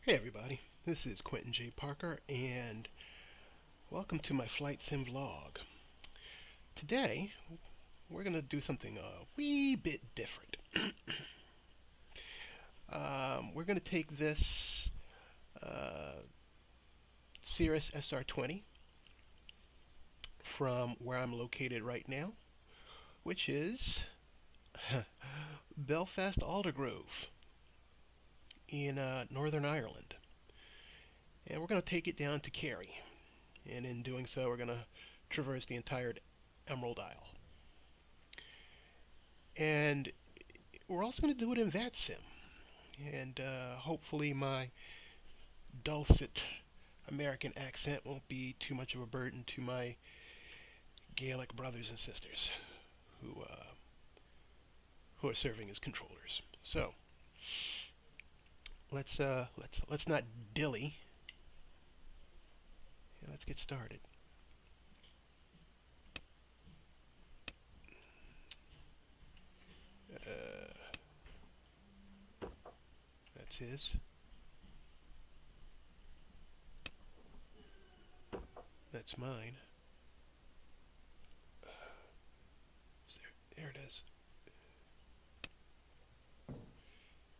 Hey everybody, this is Quentin J. Parker and welcome to my flight sim vlog. Today we're going to do something a wee bit different. We're going to take this Cirrus SR20 from where I'm located right now, which is Belfast, Aldergrove in Northern Ireland. And we're going to take it down to Kerry. And in doing so, we're going to traverse the entire Emerald Isle. And we're also going to do it in VATSIM. And hopefully my dulcet American accent won't be too much of a burden to my Gaelic brothers and sisters who are serving as controllers. So let's not dilly. And let's get started. That's his. That's mine. There it is.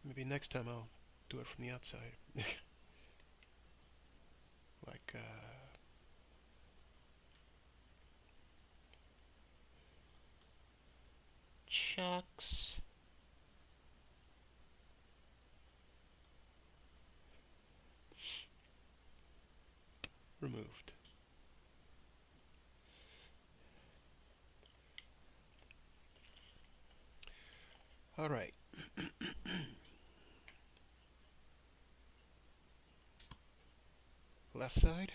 Maybe next time I'll do it from the outside. Like, chucks. Removed. All right. Left side.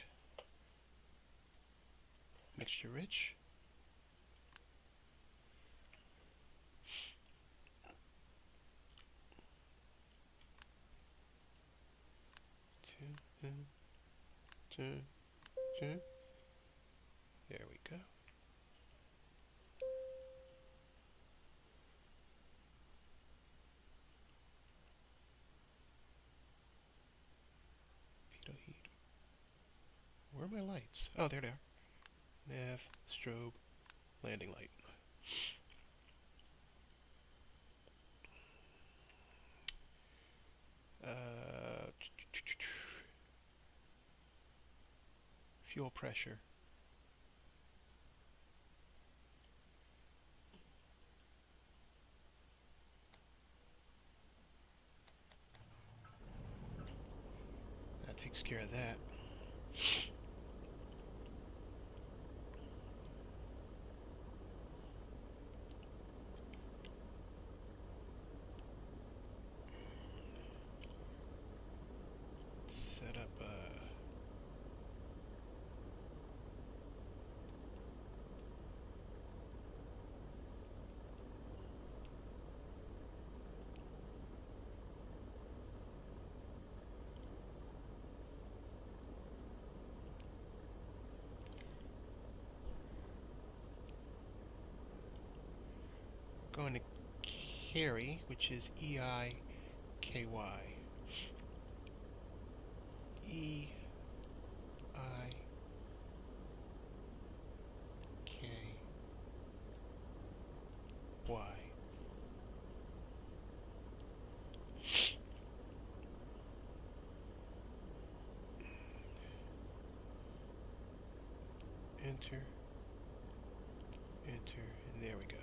Mixture rich. There we go. Pitot heat. Where are my lights? Oh, there they are. Nav, strobe, landing light. Fuel pressure. That takes care of that. Set up going to Kerry, which is E-I-K-Y. E-I-K-Y. Enter, enter, and there we go.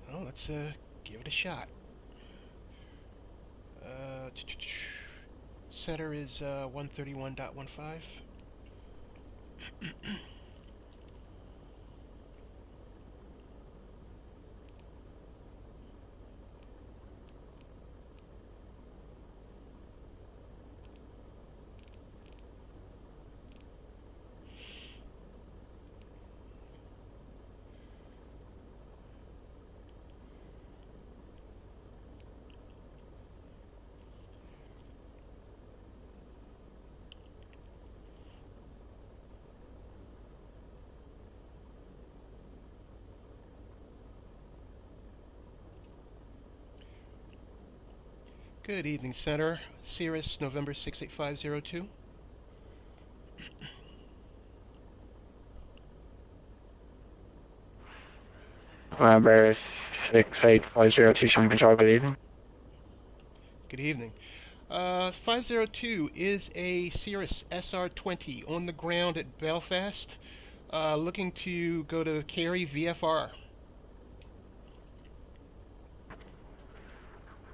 Well, let's give it a shot. Setter is 131.15. Good evening, Center. Cirrus, November 68502. November 68502, showing control, good evening. Good evening. 502 is a Cirrus SR20 on the ground at Belfast, looking to go to Kerry VFR.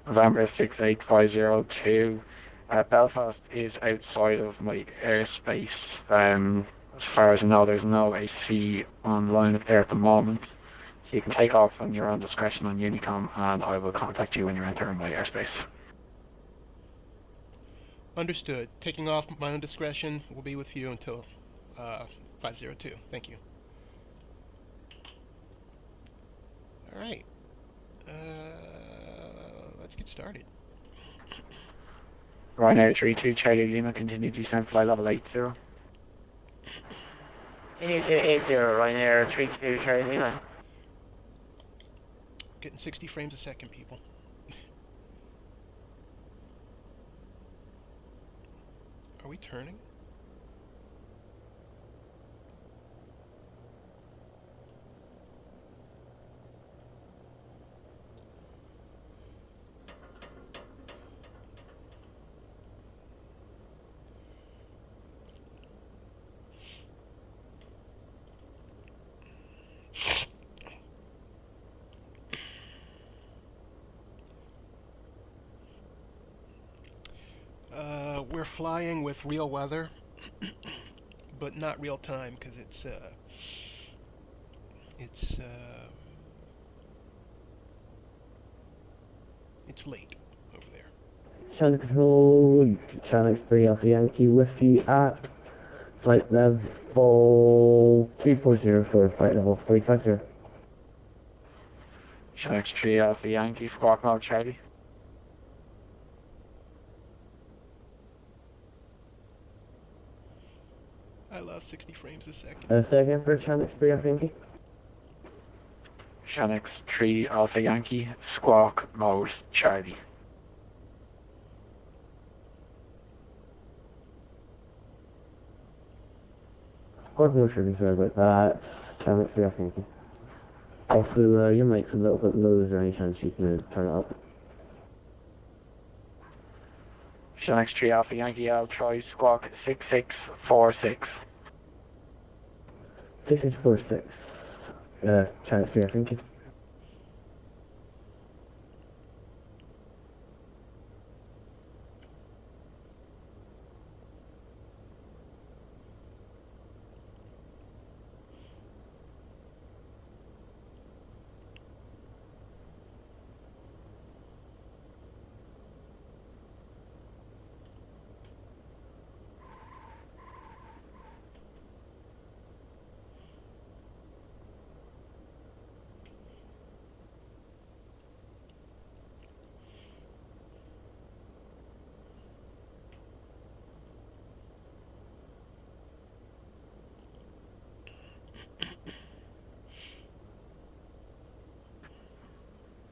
November 68502. Belfast is outside of my airspace. As far as I know, there's no AC online there at the moment. So you can take off on your own discretion on Unicom, and I will contact you when you're entering my airspace. Understood. Taking off my own discretion. Will be with you until 502. Thank you. All right. Let's get started. Ryanair 32 Charlie Lima, continue descent, fly level 80. Continue to 80, Ryanair 32 Charlie Lima. Getting 60 frames a second, people. Are we turning? We're flying with real weather, but not real time because it's late over there. Channel control, channel 3 Alpha Yankee Whiskey at flight level 340 for flight level 350. Channel 3 Alpha Yankee, squawk mode Charlie. I love 60 frames a second. A second for channel 3 Alpha Yankee. Channel 3 Alpha Yankee, squawk mode Charlie. Of course, no sure sorry about that. Channel 3 Alpha Yankee. Also, your mic's a little bit low. Is there any chance you can turn it up? Channel 3 Alpha Yankee, I'll try squawk 6646. 6646. Channel 3 Alpha Yankee.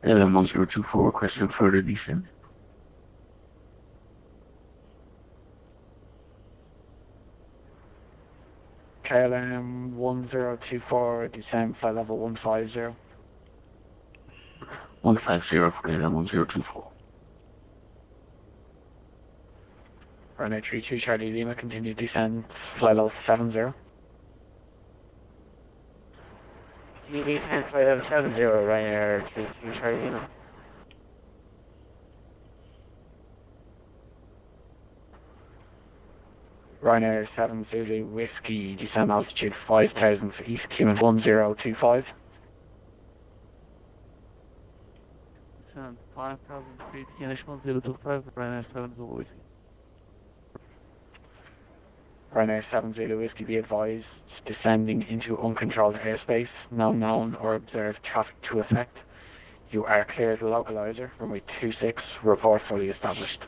LM 1024 requesting further descent. KLM 1024, descent, flight level 150. 150 for LM 1024. Ryanair 32 Charlie Lima, continue descent, flight level 70. Continue descent, flight level 70, Ryanair 32 Charlie Lima. Ryanair 7 Zulu Whiskey, descent altitude 5,000 for East Cayman 1025. Descent 5,000 feet, English 1025, Ryanair 7 Zulu Whiskey. Ryanair 7 Zulu Whiskey, be advised, descending into uncontrolled airspace, no known or observed traffic to effect. You are clear to localizer, runway 26, report fully established.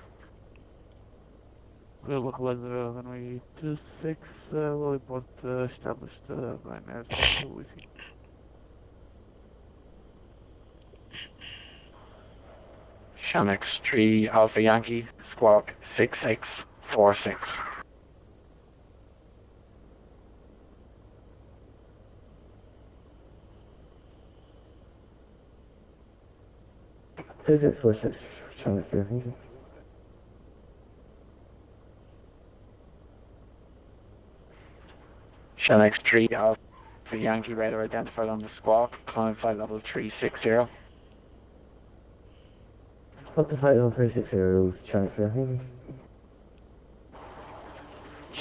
We'll localize runway 26, we'll report established Ryanair 7 Zulu Whiskey. Channel 3 Alpha Yankee, squawk 6646. Physics for 6, Channel 3, thank you. Channel 3 Alpha Yankee, radar identified on the squawk, climb flight level 360. What's the flight level 360, Channel 3, thank you.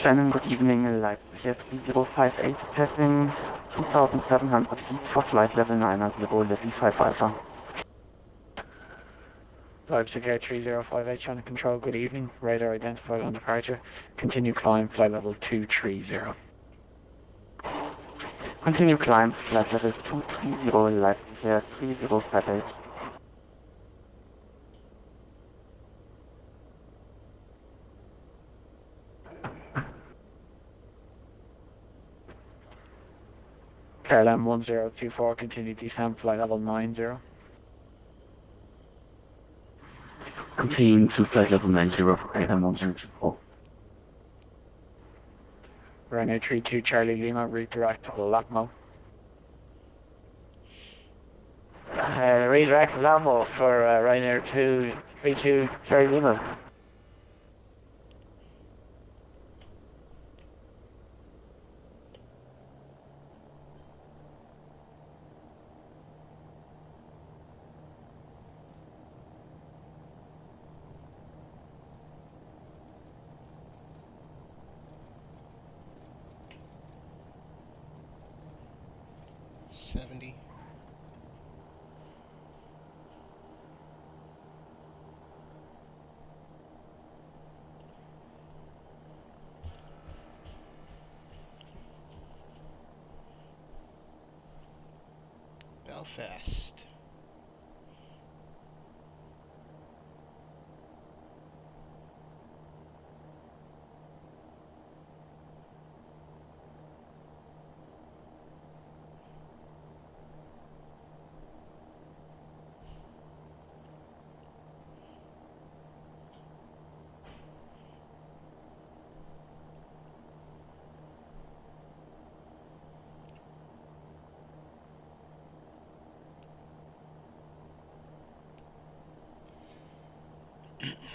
Shannon, good evening, Leipzig 058, passing 2,700 feet for flight level 9 at the goal V5 Alpha. Leipzig Air 3058, channel control, good evening, radar identified on departure, continue climb flight level 230. Continue climb, flight level 230, Leipzig Air 3058. KLM 1024, continue descent flight level 90. Continue to flight level 90 for KLM 1024. Ryanair 32 Charlie Lima, redirect to LACMO. Redirect LACMO for Ryanair 32 Charlie Lima. Belfast.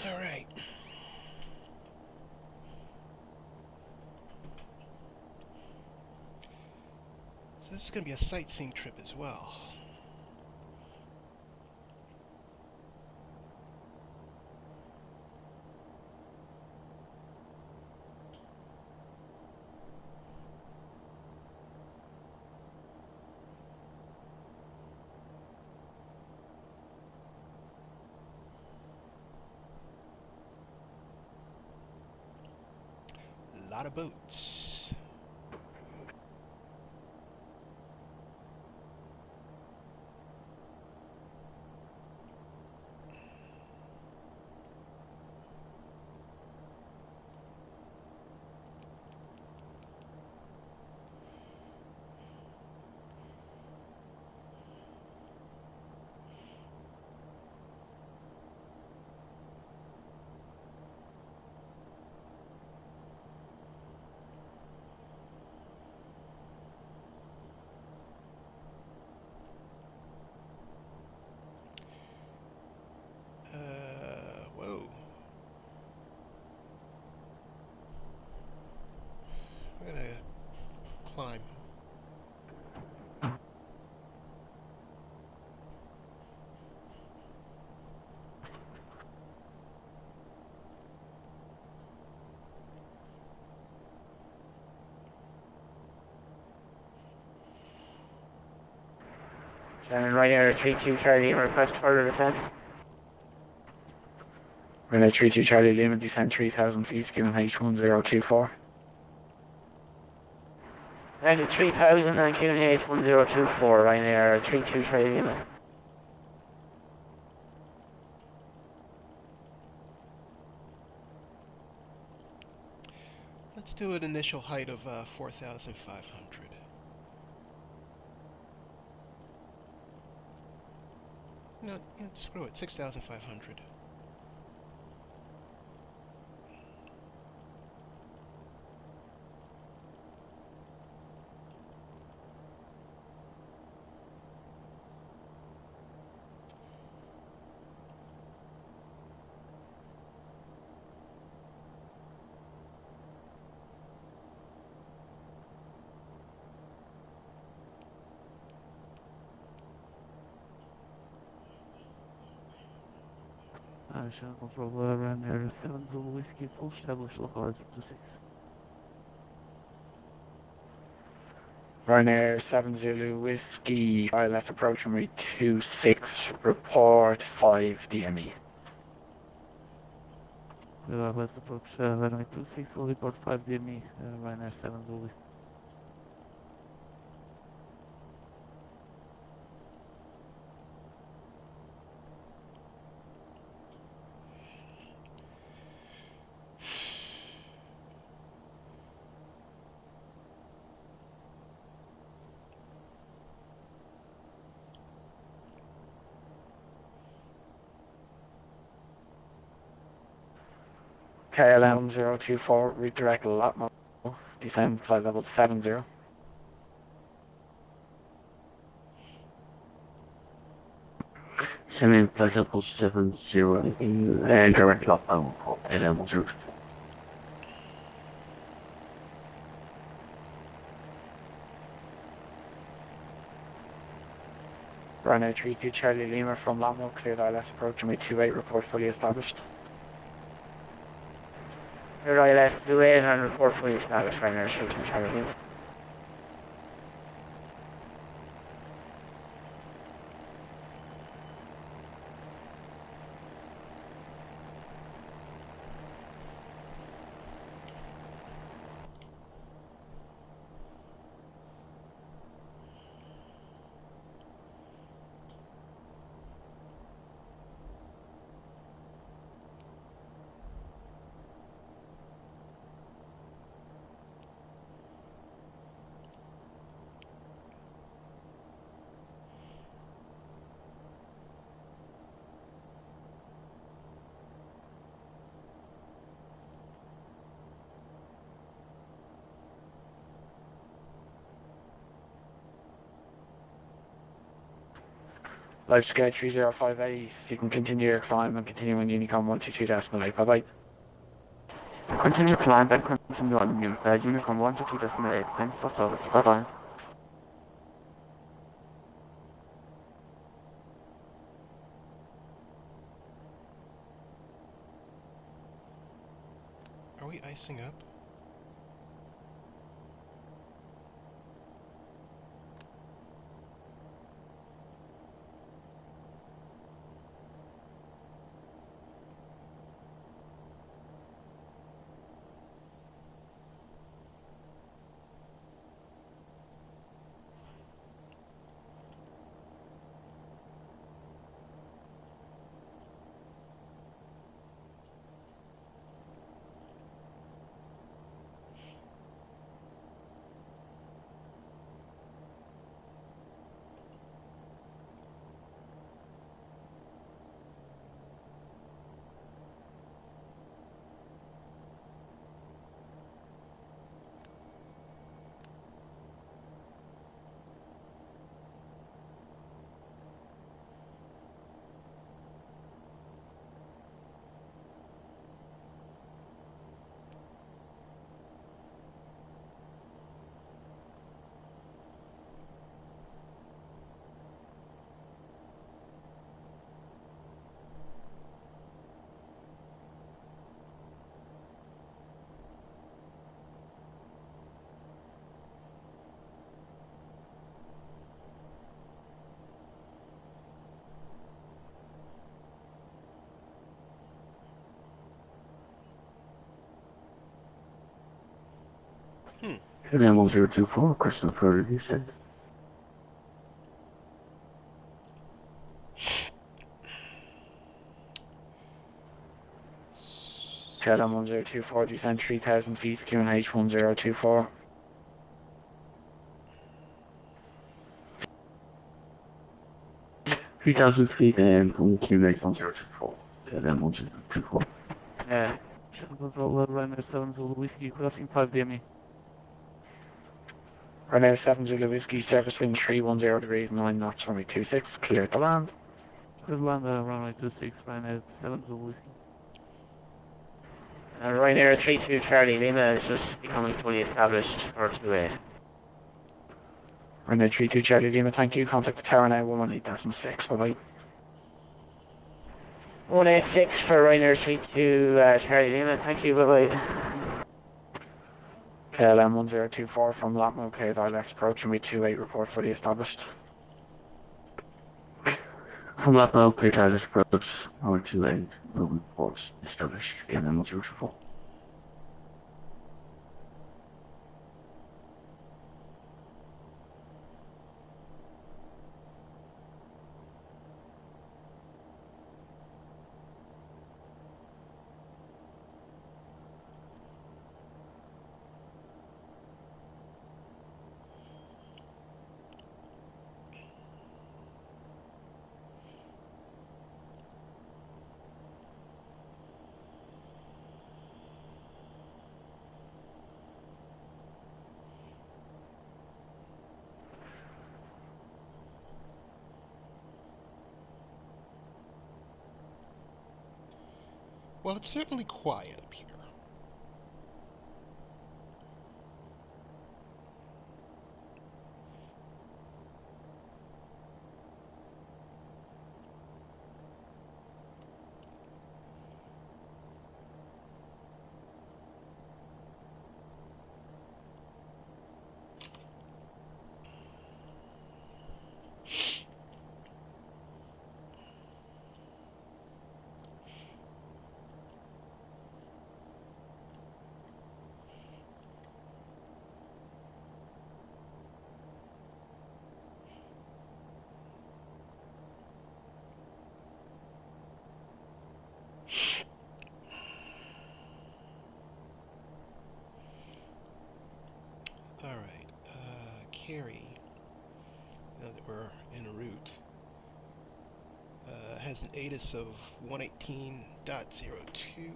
All right. So this is going to be a sightseeing trip as well. A lot of boats. Whoa. We're gonna climb. Shannon, Ryanair 32 Charlie Lima, request further descent. Ryanair 32 Charlie Lima, descend 3,000 feet, given H1024. Ryanair 3000 and given H1024, Ryanair 32 Charlie Lima. Let's do an initial height of 4,500. No, yeah, screw it. 6,500. Channel control Ryanair 7 Zulu Whiskey, full established localizer to 6. Ryanair 7 Zulu Whiskey, ILS approach runway 26, report 5 DME. Let's approach runway 26, will report 5 DME, Ryanair 7 Zulu Whiskey. KLM 024, redirect Latmo, descend flight level 70. Semi Pleasurable 70 and direct lock on KLM 0. Ryanair 32 Charlie Lima from Latmo, cleared ILS approach runway 28, report fully established. ILS 28 and report fully established, Ryanair 32 Charlie Lima. Live scale 305A, you can continue your climb and continue on Unicom 122.8, bye bye. Continue climb and continue on Unicom 122.8, thanks for service, bye bye. Are we icing up? KLM 1024, Christopher, you said. KLM 1024, descend 3,000 feet, QNH 1024. 3,000 feet and from QNX on 024. Then 124. Control Ryanair 7 Zulu Whiskey, crossing 5 DME. Ryanair 7 Zulu Whiskey, service wind 310 degrees, 9 knots, runway 26, clear to land. Clear to land, runway 26, Ryanair 7 Zulu Whiskey. Ryanair 32 Charlie Lima is just becoming fully established for 28. Ryanair 32 Charlie Lima, thank you. Contact the tower now, 118.6, bye-bye. 186 for Ryanair 32 Charlie Lima, thank you, bye-bye. KLM 1024 from Latmo, K Dial approach, and we 28 report fully established. From Latmo, clear target approach, our 28 movement reports established, and then 124. Well, it's certainly quiet up here. Alright, Kerry, now that we're en route, has an ATIS of 118.02.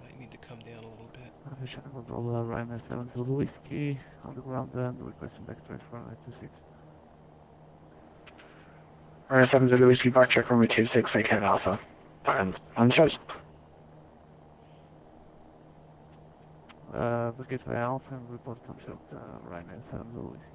Might need to come down a little bit. Control Ryanair 7 Zulu Whiskey, on the ground and requesting back to runway 26. Ryanair 7 Zulu Whiskey, back check runway 26, AK Alpha. And choice. Gateway Alpha and report concept Ryanair 7 Zulu Whiskey.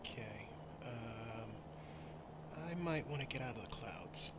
Okay, I might want to get out of the clouds.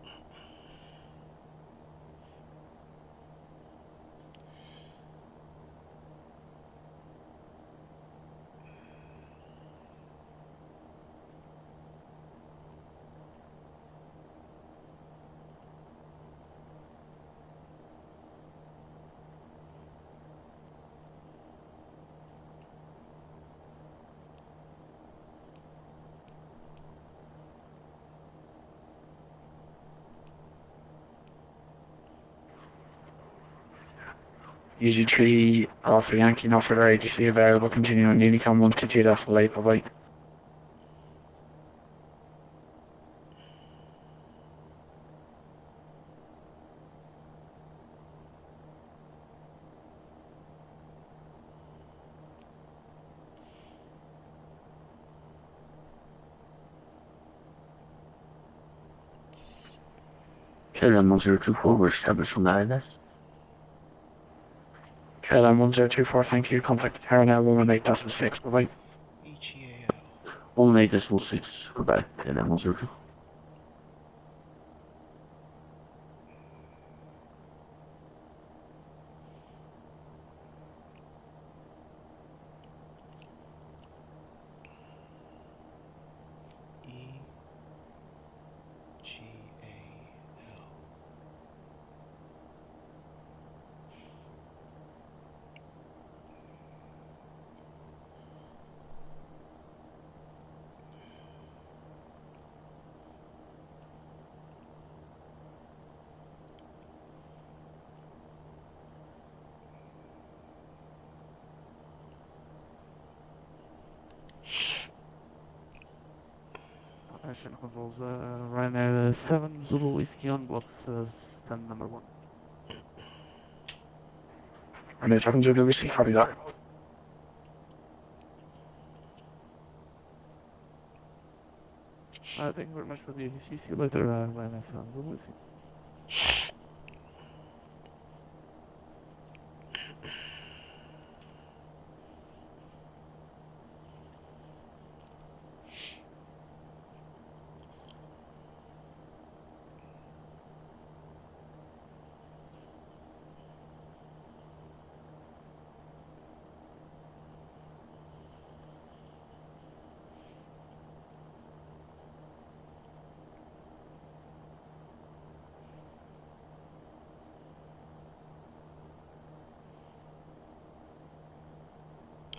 UG3 Alpha Yankee, not for their AGC available, continuing on Unicom 122.8, bye-bye. KLM 1024, we're established from the ILS. KLM 1024, thank you. Contact Kerry now, 118.6. Bye-bye. HEAL. 18.6, goodbye, KLM 102. EGAL. Mission controls, Ryanair 7 Zulu Whiskey on box, stand number 1. And it's having to do with copy that. Thank you very much for the ADC. See you later, Ryanair 7 Zulu Whiskey.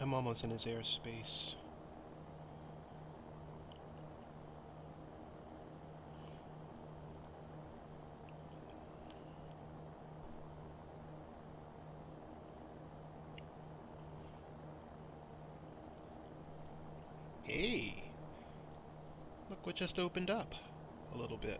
I'm almost in his airspace. Hey! Look what just opened up a little bit.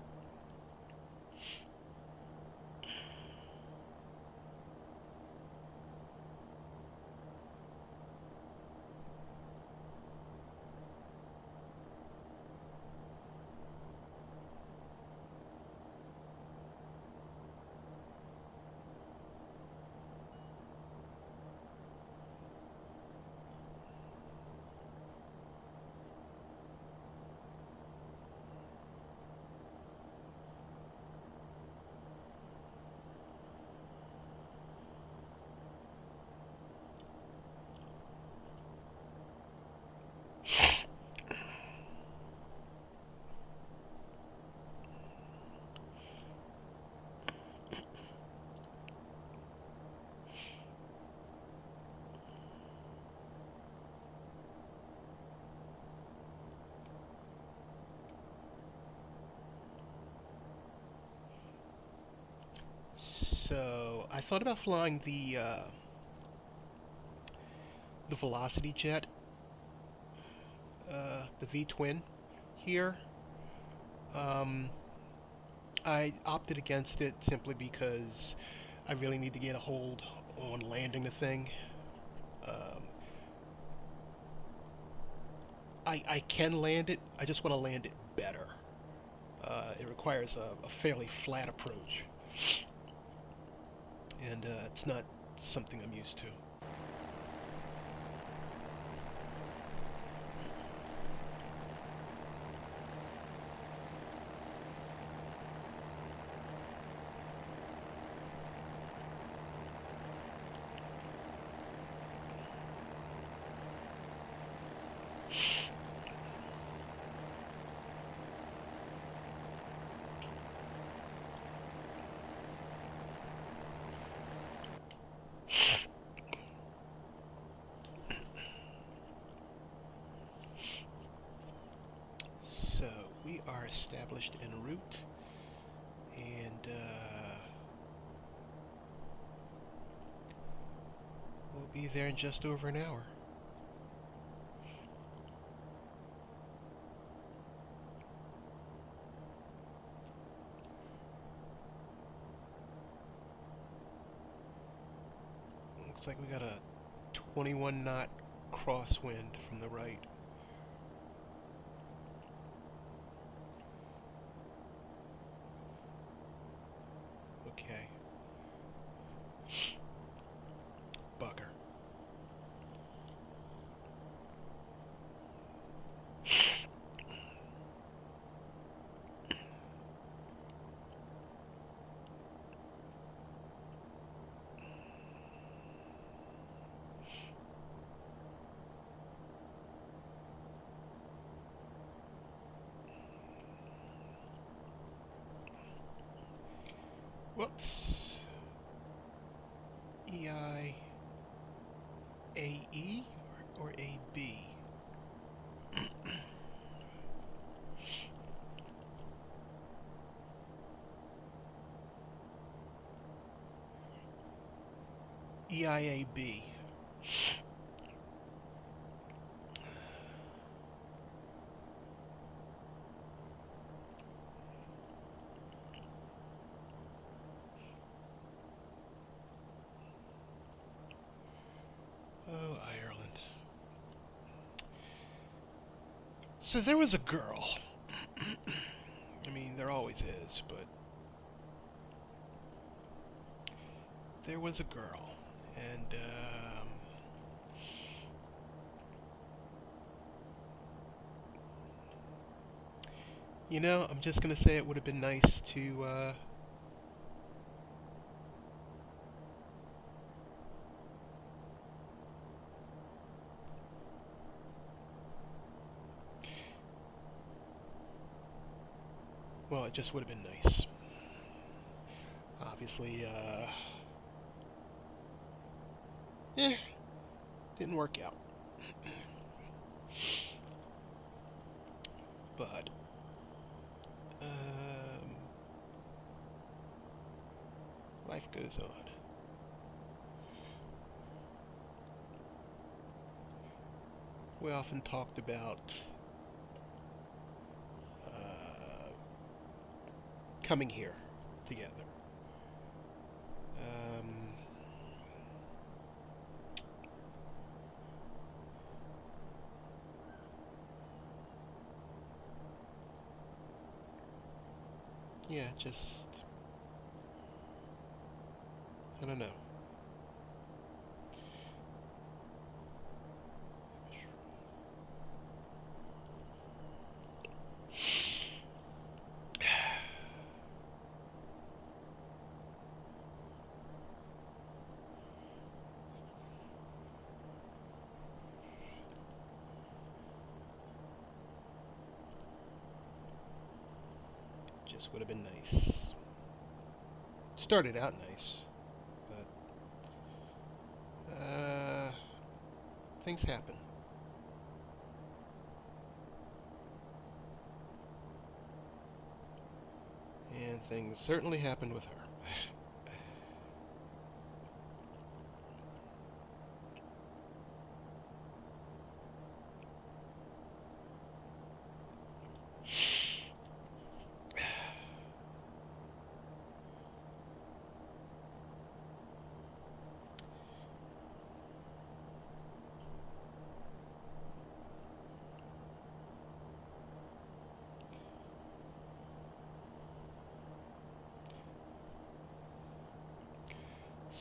So I thought about flying the Velocity Jet, the V-twin here. I opted against it simply because I really need to get a hold on landing the thing. I can land it, I just want to land it better. It requires a fairly flat approach, and it's not something I'm used to. So we are established en route, and we'll be there in just over an hour. Looks like we got a 21 knot crosswind from the right. Whoops. EIAE or AB? EIAB. Oh, Ireland. So there was a girl. I mean, there always is, but there was a girl, and you know, I'm just gonna say it would have been nice to well, it just would have been nice. Obviously, didn't work out. But life goes on. We often talked about coming here together. Yeah, just I don't know. Just would have been nice. Started out nice, but things happen. And things certainly happened with her.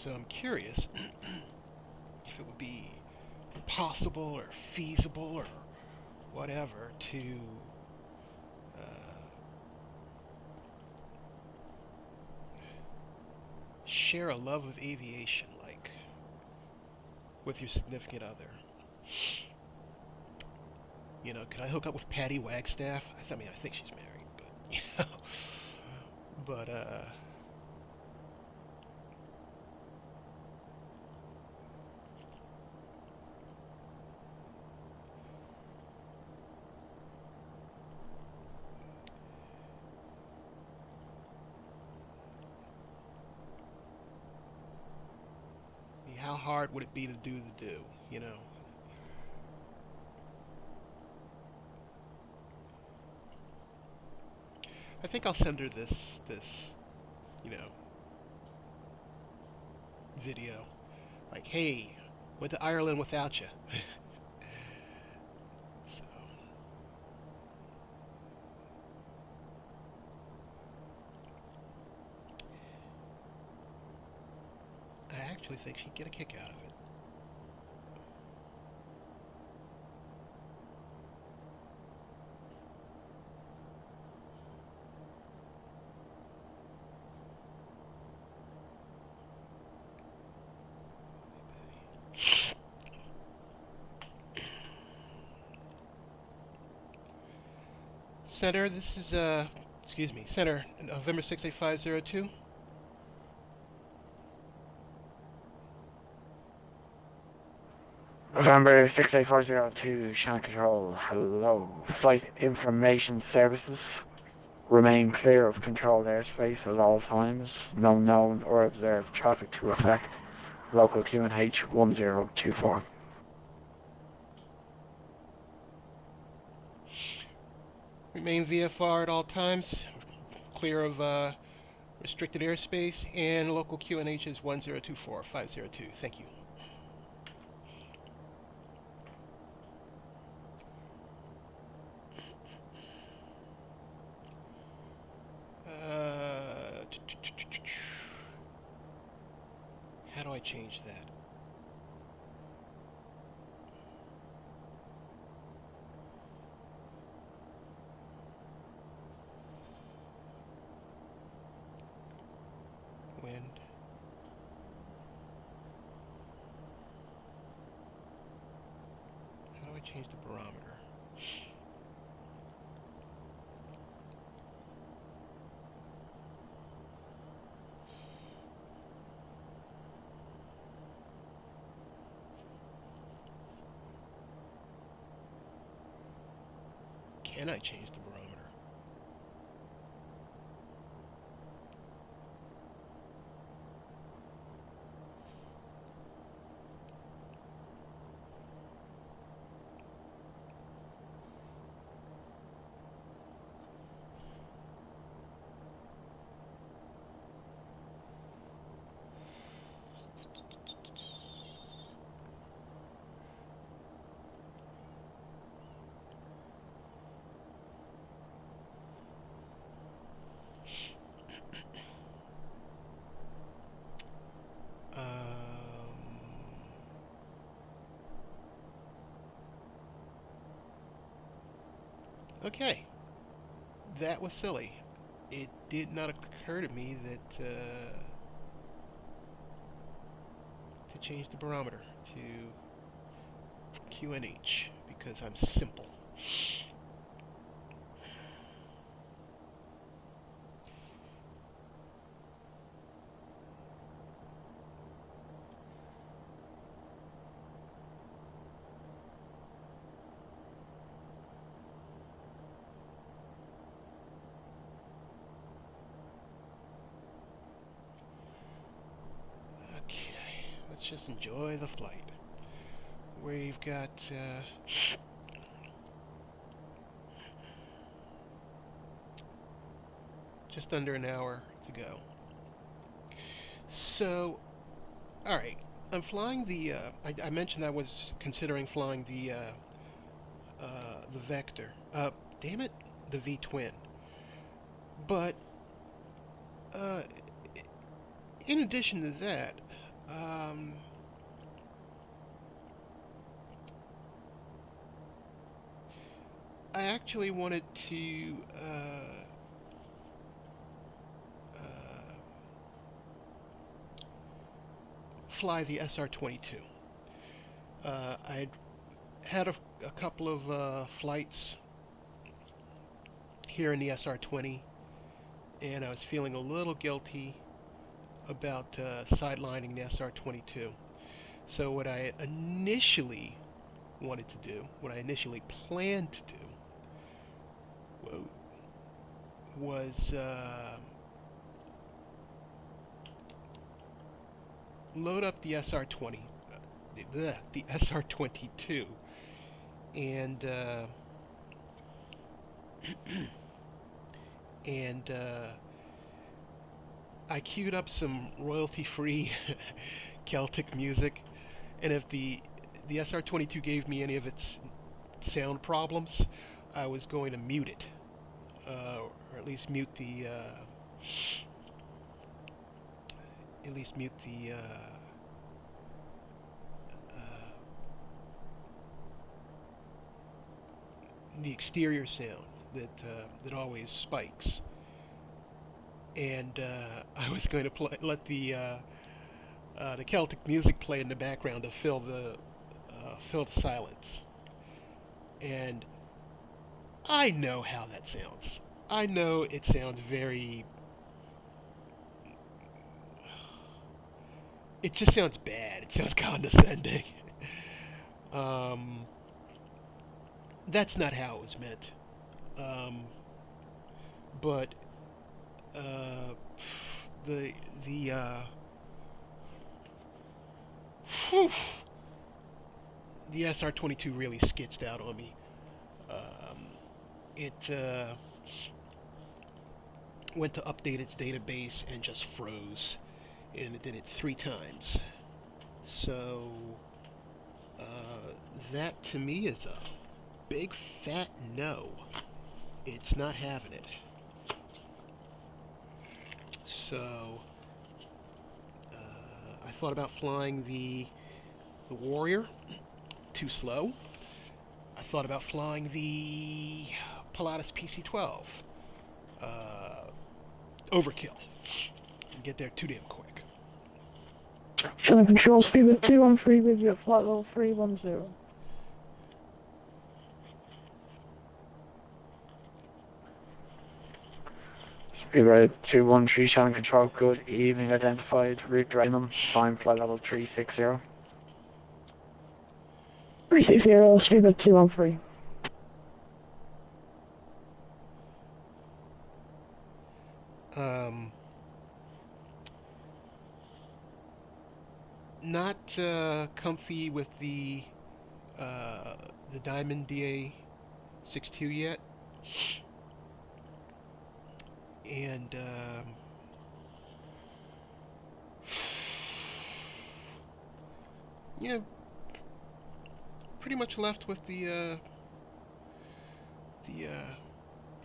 So I'm curious if it would be possible or feasible or whatever to share a love of aviation, like with your significant other. You know, can I hook up with Patty Wagstaff? I mean, I think she's married, but you know, but how hard would it be to do the do, you know? I think I'll send her this, you know, video. Like, hey, went to Ireland without you. So, I actually think she'd get a kick out of it. Center, this is, excuse me, Center, November 68502. November 68402, Channel Control, hello. Flight Information Services. Remain clear of controlled airspace at all times. No known or observed traffic to affect. Local QNH 1024. Remain VFR at all times, clear of restricted airspace, and local QNH is 1024502. Thank you. How do I change that? Wind. How do I change the barometer? Can I change the barometer? Okay, that was silly. It did not occur to me that to change the barometer to QNH because I'm simple. Let's just enjoy the flight. We've got just under an hour to go. So, alright, I'm flying the, I mentioned I was considering flying the Vector. Damn it, the V-Twin. But, in addition to that, I actually wanted to fly the SR20. I had a couple of flights here in the SR20, and I was feeling a little guilty about sidelining the SR22. So what I initially wanted to do, what I initially planned to do, was load up the SR20, the SR22, and I queued up some royalty-free Celtic music, and if the SR22 gave me any of its sound problems, I was going to mute it, or at least mute the exterior sound that always spikes. And I was going to let the Celtic music play in the background to fill the silence. And I know how that sounds. I know it sounds very... It just sounds bad. It sounds condescending. Um, that's not how it was meant. Um, but uh, the the whew, the SR22 really sketched out on me. It went to update its database and just froze, and it did it 3 times. So that to me is a big fat no. It's not having it. So I thought about flying the Warrior. Too slow. I thought about flying the Pilatus PC-12. Overkill. Get there too damn quick. Channel control speed with 213 with you at flight level 310. Speedbird 213, channel control, good evening, identified, route Raynham, time flight level 360. 360, speedbird 213. Not comfy with the Diamond DA62 yet, and yeah, pretty much left with the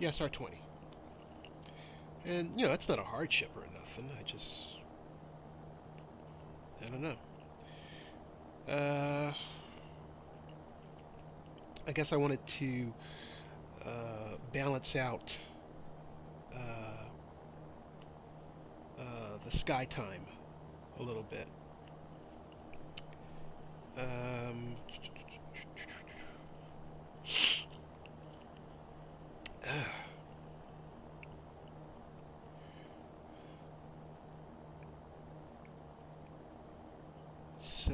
SR20, and you know it's not a hardship or nothing. I don't know. I guess I wanted to balance out the sky time a little bit. So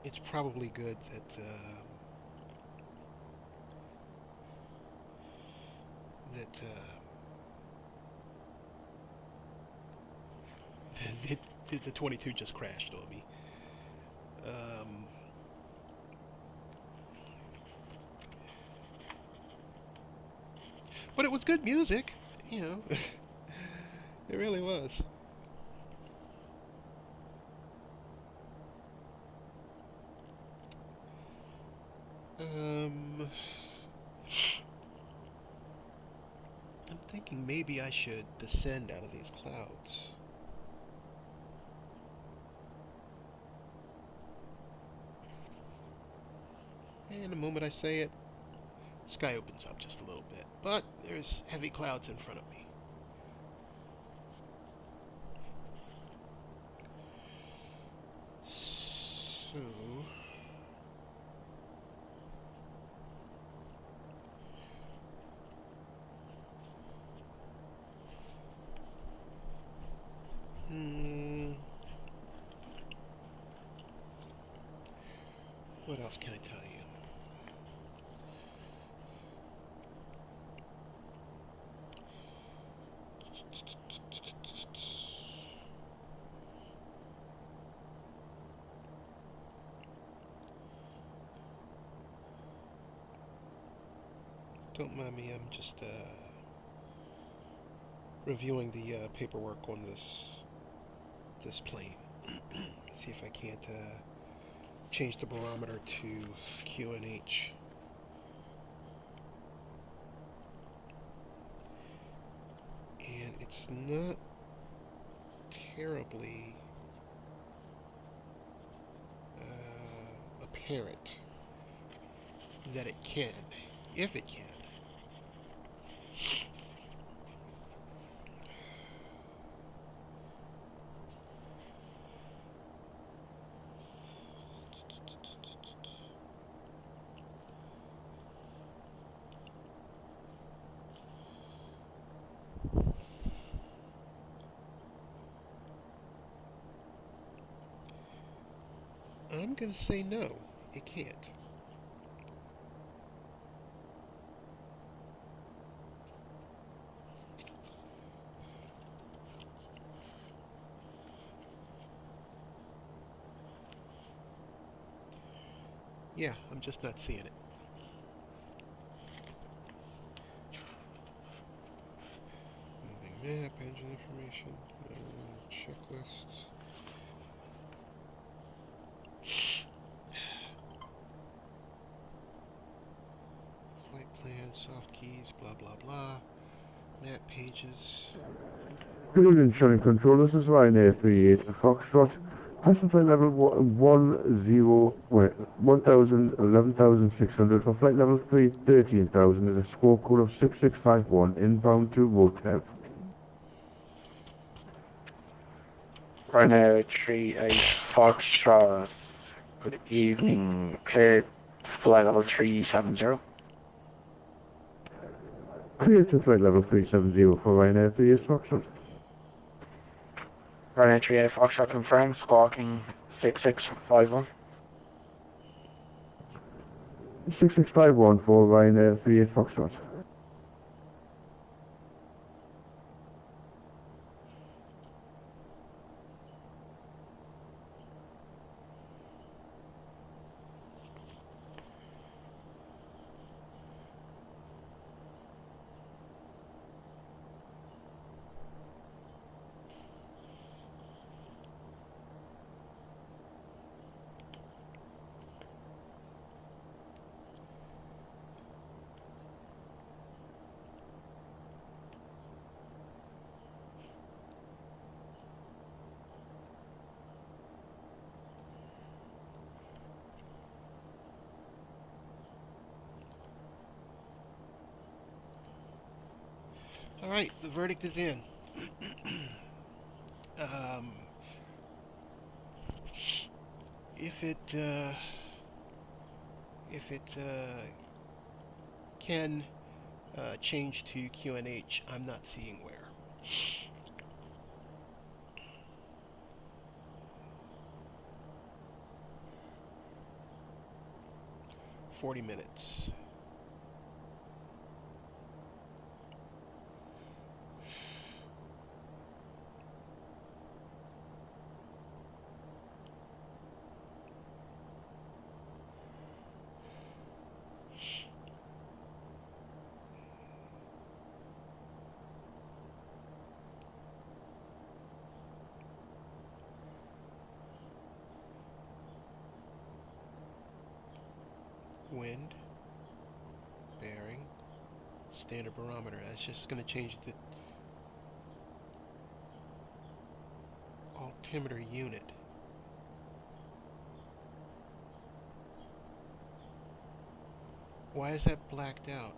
it's probably good that the 22 just crashed on me. But it was good music, you know. It really was. I'm thinking maybe I should descend out of these clouds. And the moment I say it, the sky opens up just a little bit. But there's heavy clouds in front of me. So what else can I tell you? Don't mind me, I'm just reviewing the paperwork on this plane. See if I can't change the barometer to QNH. And it's not terribly apparent that it can, if it can. going to say no, it can't. Yeah, I'm just not seeing it. Moving map, engine information, checklists. Flight plan, soft keys, blah blah blah. Map pages. Good evening, Shining Control. This is Ryanair 38 Foxtrot. Passenger flight level 11,600 for flight level 13,000 is a score code of 6651 inbound to Rotev. Ryanair 38 Foxtrot. Good evening. Clear flight level 370. Clear to flight level 370 for Ryanair 38 Foxtrot. Ryanair 38 Foxtrot confirmed, squawking 6651. 6651 for Ryanair 38 Foxtrot. Alright, the verdict is in. If it can change to QNH, I'm not seeing where. "40 minutes. Wind, bearing, standard barometer. That's just going to change the altimeter unit. Why is that blacked out?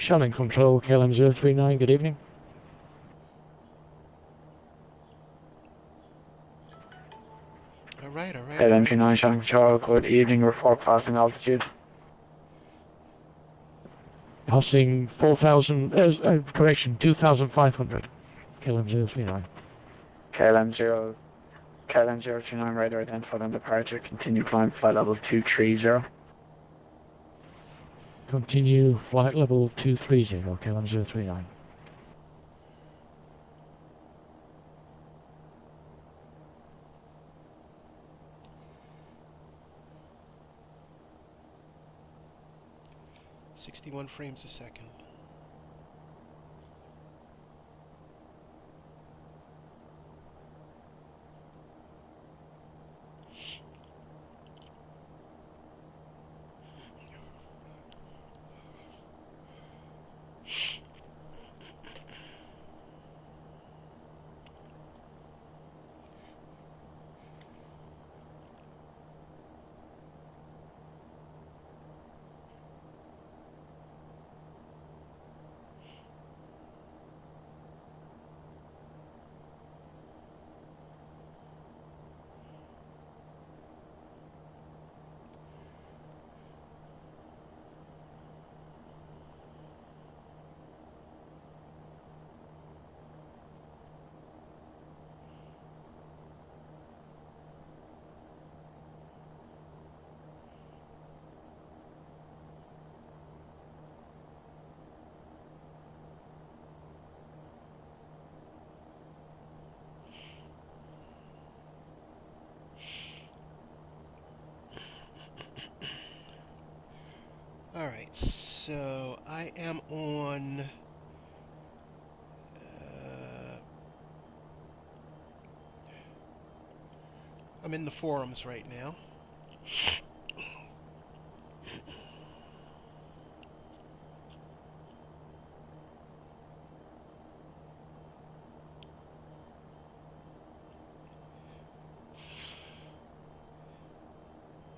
Shannon Control, KLM 039, good evening. Alright. KLM 39 Shannon Control, good evening. Report passing altitude. Passing 2,500, KLM 039. KLM 039 radar identified on departure. Continue climb flight level 230. Continue flight level 230, KLM 039. "61 frames a second. Alright, so I am on I'm in the forums right now.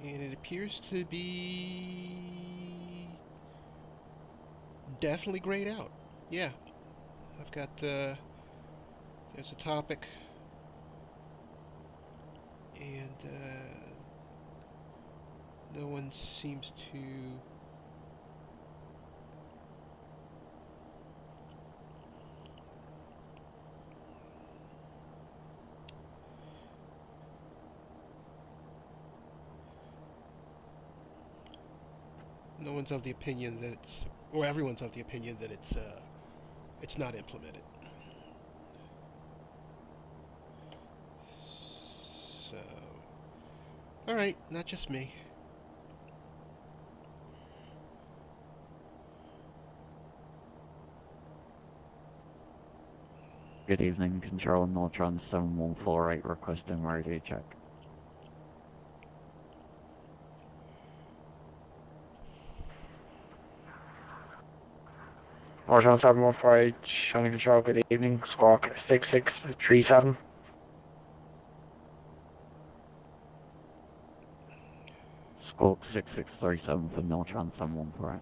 And it appears to be definitely grayed out. Yeah, I've got there's a topic, and no one seems to no one's of the opinion that it's, or everyone's of the opinion that it's not implemented. So, all right, not just me. Good evening, Control Nortron 7148 requesting radio check. Nortron 715, Shining Control, good evening. Squawk 6637. Squawk 6637 for Nortron 714.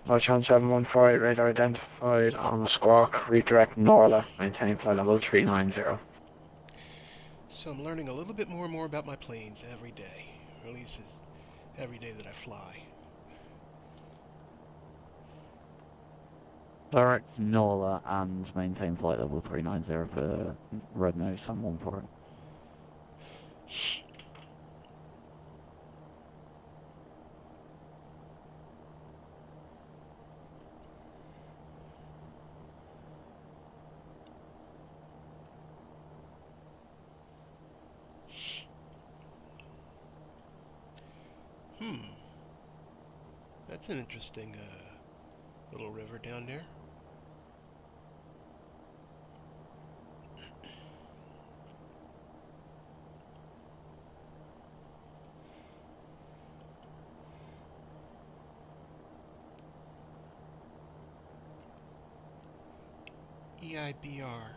Nortron 715, radar identified on the Squawk, redirect Norla, maintain flight level 390. So I'm learning a little bit more and more about my planes every day, or at least every day that I fly. Direct Nola and maintain flight level 390 for Red Nose 714. That's an interesting little river down there. EIBR.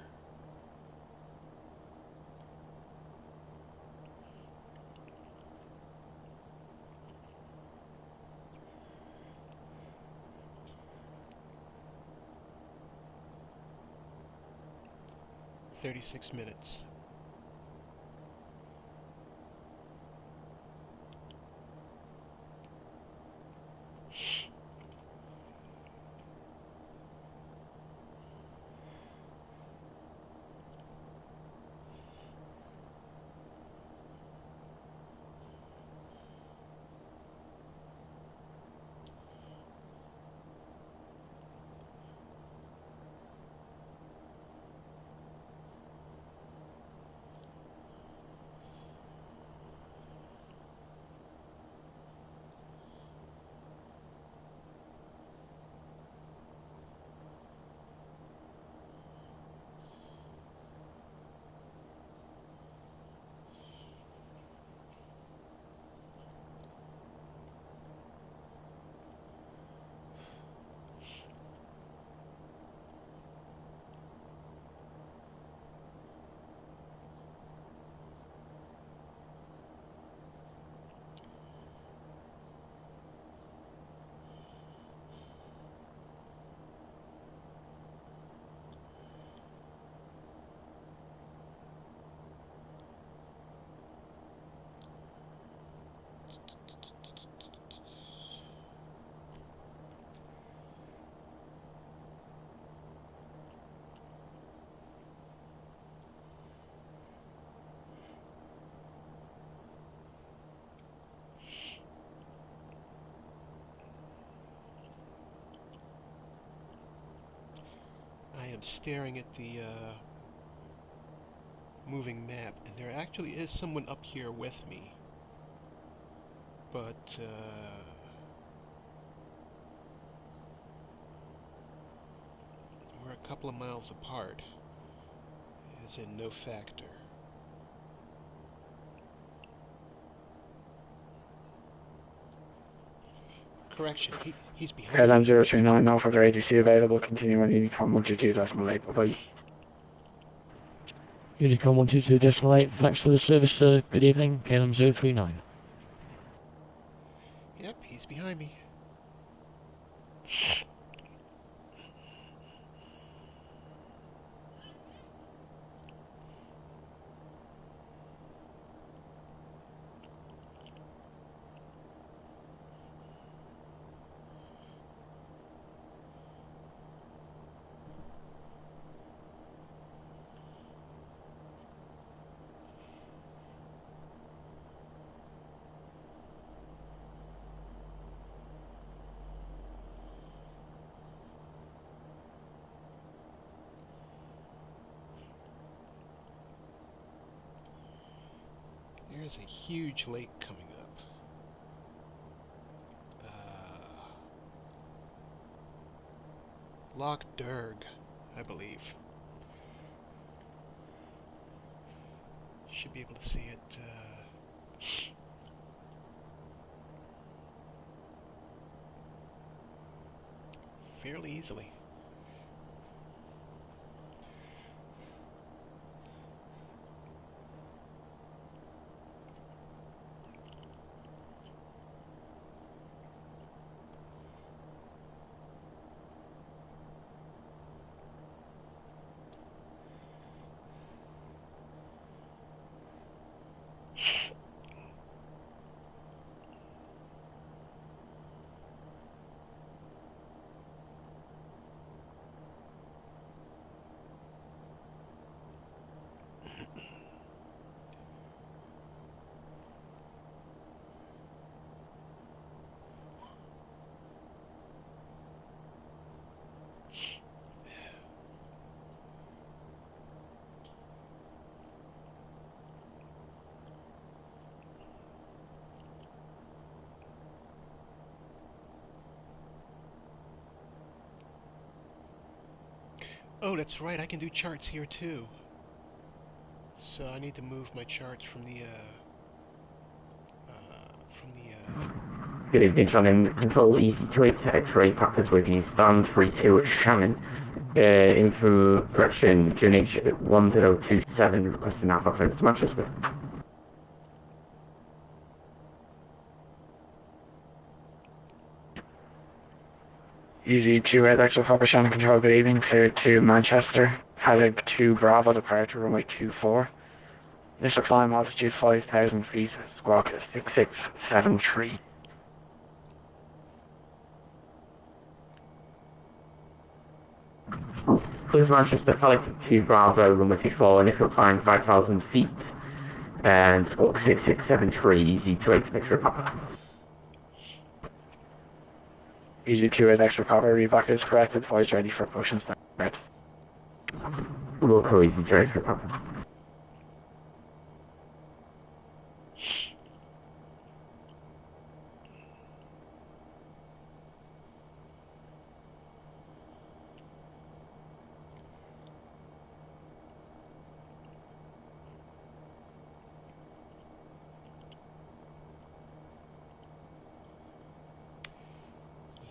"36 minutes. I'm staring at the moving map, and there actually is someone up here with me, but we're a couple of miles apart, as in no factor. Correction, he's behind me. Airline 039, no further ADC available. Continue on Unicom 122.8. Bye-bye. Unicom 122.8, thanks for the service, good evening, KLM 039. Yep, he's behind me. There's a huge lake coming up. Loch Derg, I believe. Should be able to see it fairly easily. Oh, that's right, I can do charts here too. So I need to move my charts from the Good evening, Shannon. Control easy to X-ray practice with you. Stand 32 at Shannon. Info correction, GHz 1027, requesting Alpha Friends to Manchester. Easy to Extra Copper Shannon Control, good evening. Clear to Manchester. Heading to Bravo, departure runway 24. Initial climb altitude 5,000 feet. Squawk 6673. Please Manchester, flight to Bravo, runway 24, initial climb 5,000 feet. And squawk 6673, easy to Extra Copper. Easy to Extra Copper, reback is corrected. Voice ready for push and start. Local easy to Extra Copper.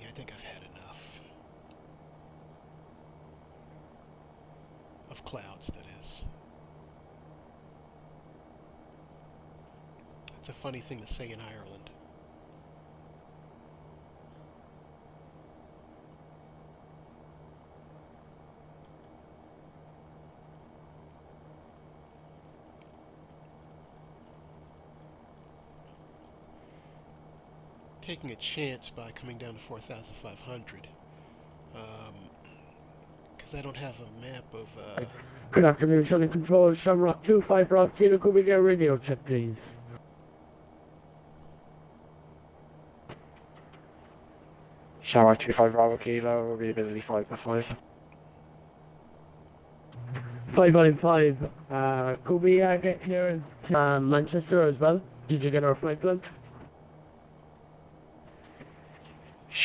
I think I've had enough of clouds, that is. It's a funny thing to say in Ireland. Taking a chance by coming down to 4,500. Because I don't have a map of... Good afternoon, Shannon Control, Shamrock 25 Rock, Kilo, could we get a radio check, please? Shamrock 25 Bravo Kilo, readability 5 by 5. 595. Could we get clearance to Manchester as well? Did you get our flight plan?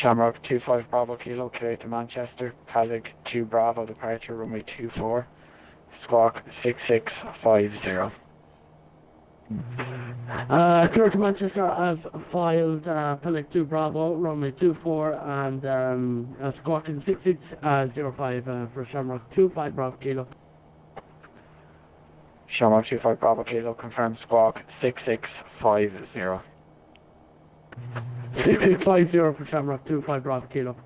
Shamrock 25 Bravo Kilo, clear to Manchester. Palig 2 Bravo, departure runway 24. Squawk 6650. Clear to Manchester, I've filed Pelic 2 Bravo, runway 24, and squawking 6605 for Shamrock 25 Bravo Kilo. Shamrock 25 Bravo Kilo, confirm squawk 6650. 6650 for Shamrock 25 Bravo Kilo.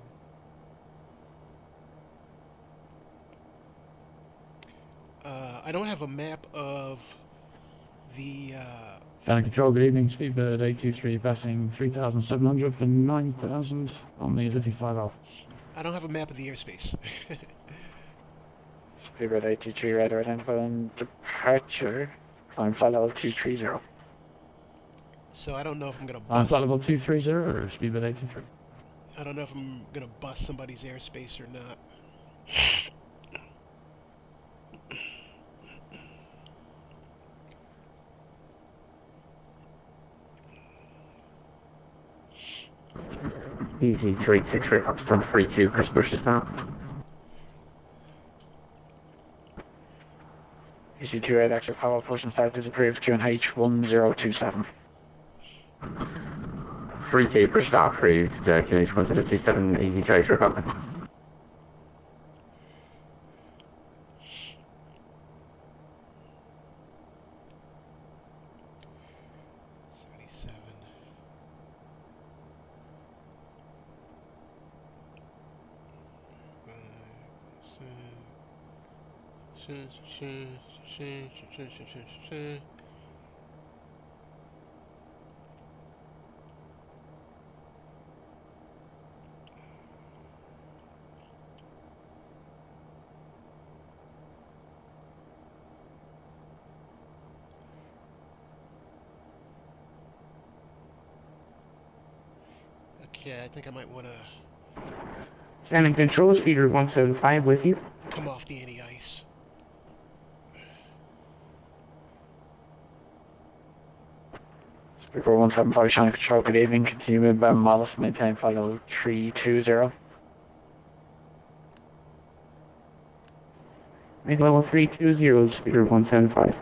I don't have a map of the Channel Control, good evening, Speedbird 823, passing 3,700 for 9,000 on the 55 off. I don't have a map of the airspace. Speedbird 823, radar identified on departure. Climb flight level 230. So I don't know if I'm gonna On bust. flight level 230 or Speedbird 823? I don't know if I'm gonna bust somebody's airspace or not. Easy 363 Foxtrot 32, Chris Bush is now. EC28 extra power push and start is approved, QNH 1027. 32, Bush start approved, QNH 1027, easy trade for Republic. 77. Okay, I think I might want to Standing control, speeder 175 with you. come off the anti-ice. Speaker 175, Channel Control, good evening. Continue inbound Mollis, maintain flight level 320. Make level 320, speeder 175.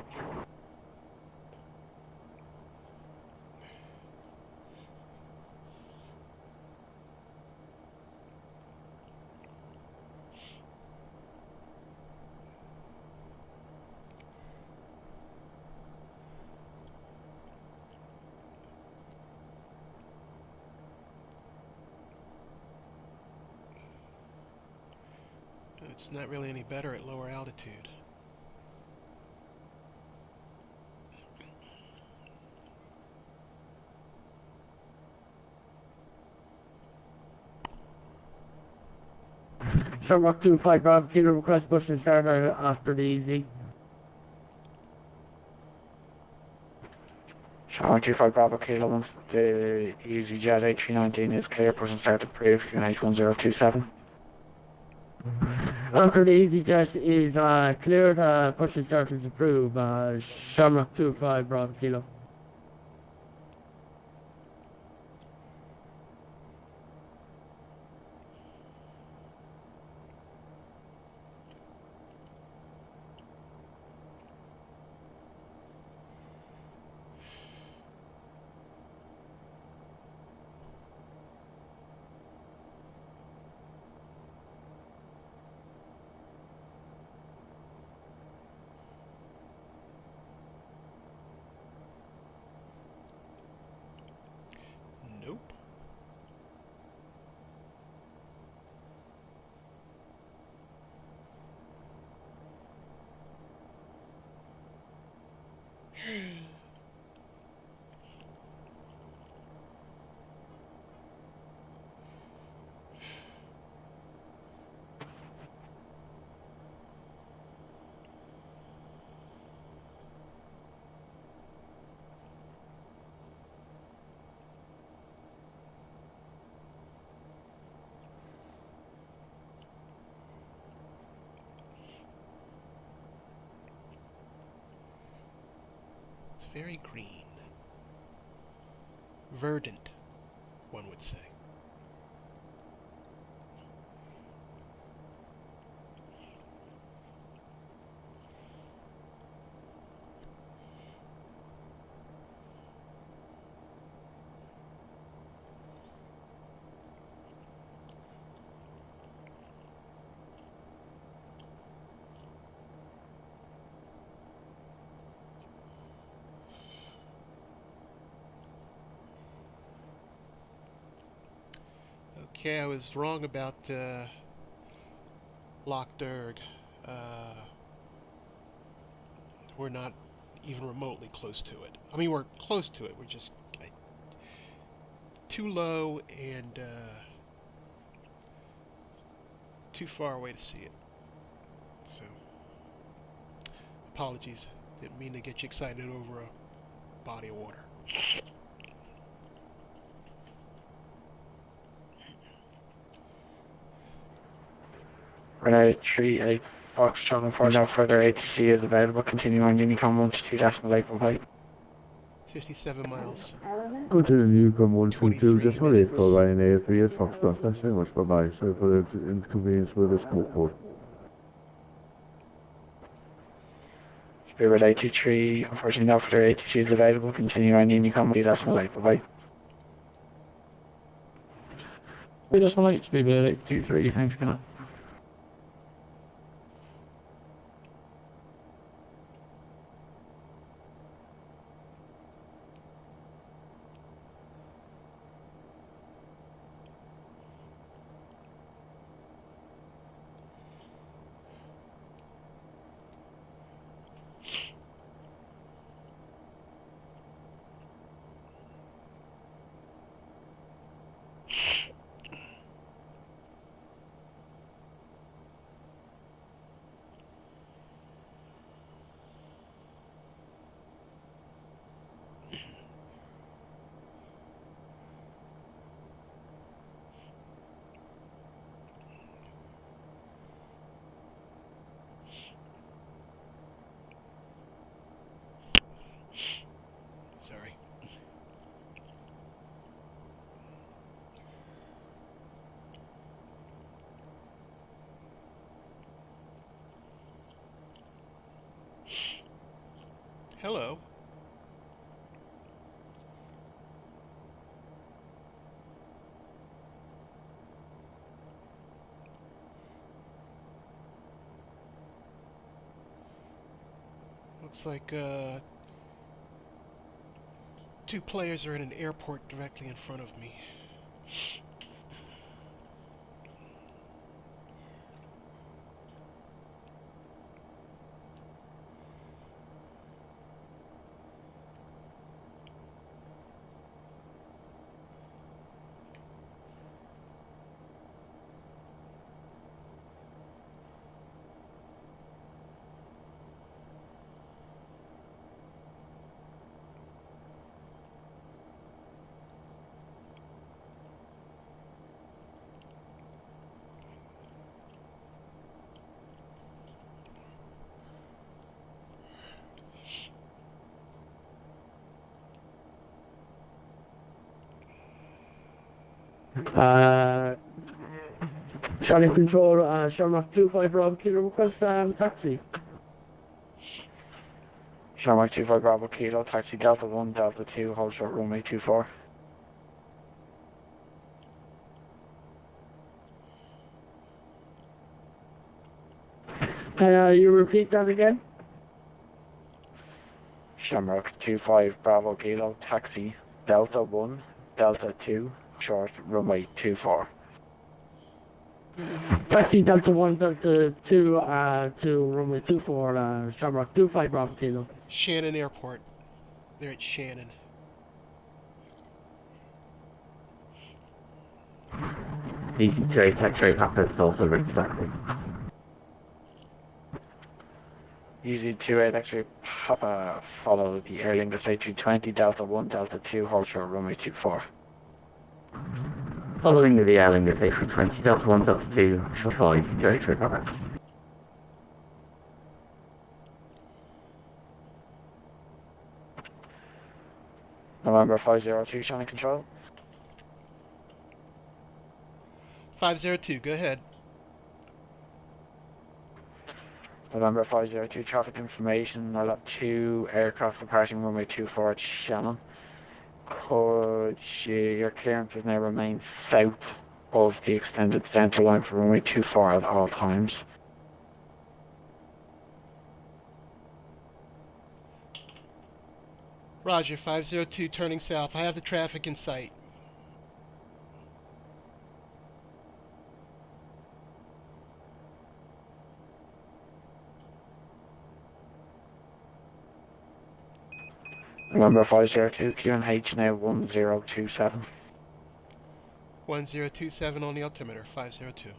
It's not really any better at lower altitude. Shamrock 25 Bravo Kilo, request push and start after the easy. Shamrock 25 Bravo Kilo, once the EasyJet A319 is clear, push and start approved, QNH 1027. After the EasyJet is cleared, push and start is approved. Shamrock 25 Bravo Kilo. very green. Verdant, one would say. Okay, I was wrong about Lochderg. We're not even remotely close to it. I mean, we're close to it. We're just too low and too far away to see it. So, apologies. Didn't mean to get you excited over a body of water. Renate 38 Foxtrot and for no further ATC is available. Continue on Unicom 1-2.8 from height. 57 miles. Continue Unicom 1-2, 23 decimal 8 minutes. for Ryanair 38 Foxtrot. Thanks very much, bye-bye. Sorry for the inconvenience with the smoke port. Spirit 83, unfortunately no further ATC is available. Continue on Unicom 1-2.8 from height. 3.8, Speedbird 823, thanks for that. Sorry. Hello. Looks like two players are in an airport directly in front of me. Charlie Control, Shamrock 25 Bravo Kilo request taxi. Shamrock 25 Bravo Kilo, taxi Delta 1, Delta 2, hold short runway 24. Can you repeat that again? Shamrock 25 Bravo Kilo, taxi Delta 1, Delta 2, short runway 24. Taxi Delta 1, Delta 2, to runway 24, Shamrock 25 Bravo Kilo. Shannon Airport. They're at Shannon. DC2 X-ray Papa is also respected. Easy 28 X-ray Papa, follow the Air Lingus A320, Delta 1, Delta 2, hold short runway 24. Following the Air Lingus A320, Delta 1, Delta 2, short 5, X-ray Papa. November 502, channel control. 502, go ahead. November 502, traffic information. I'll have 2 aircraft departing runway 24 at Shannon. Could your clearances now remain south of the extended centre line for runway 24 at all times? Roger, 502, turning south. I have the traffic in sight. November 502, QNH now 1027. 1027 on the altimeter, 502.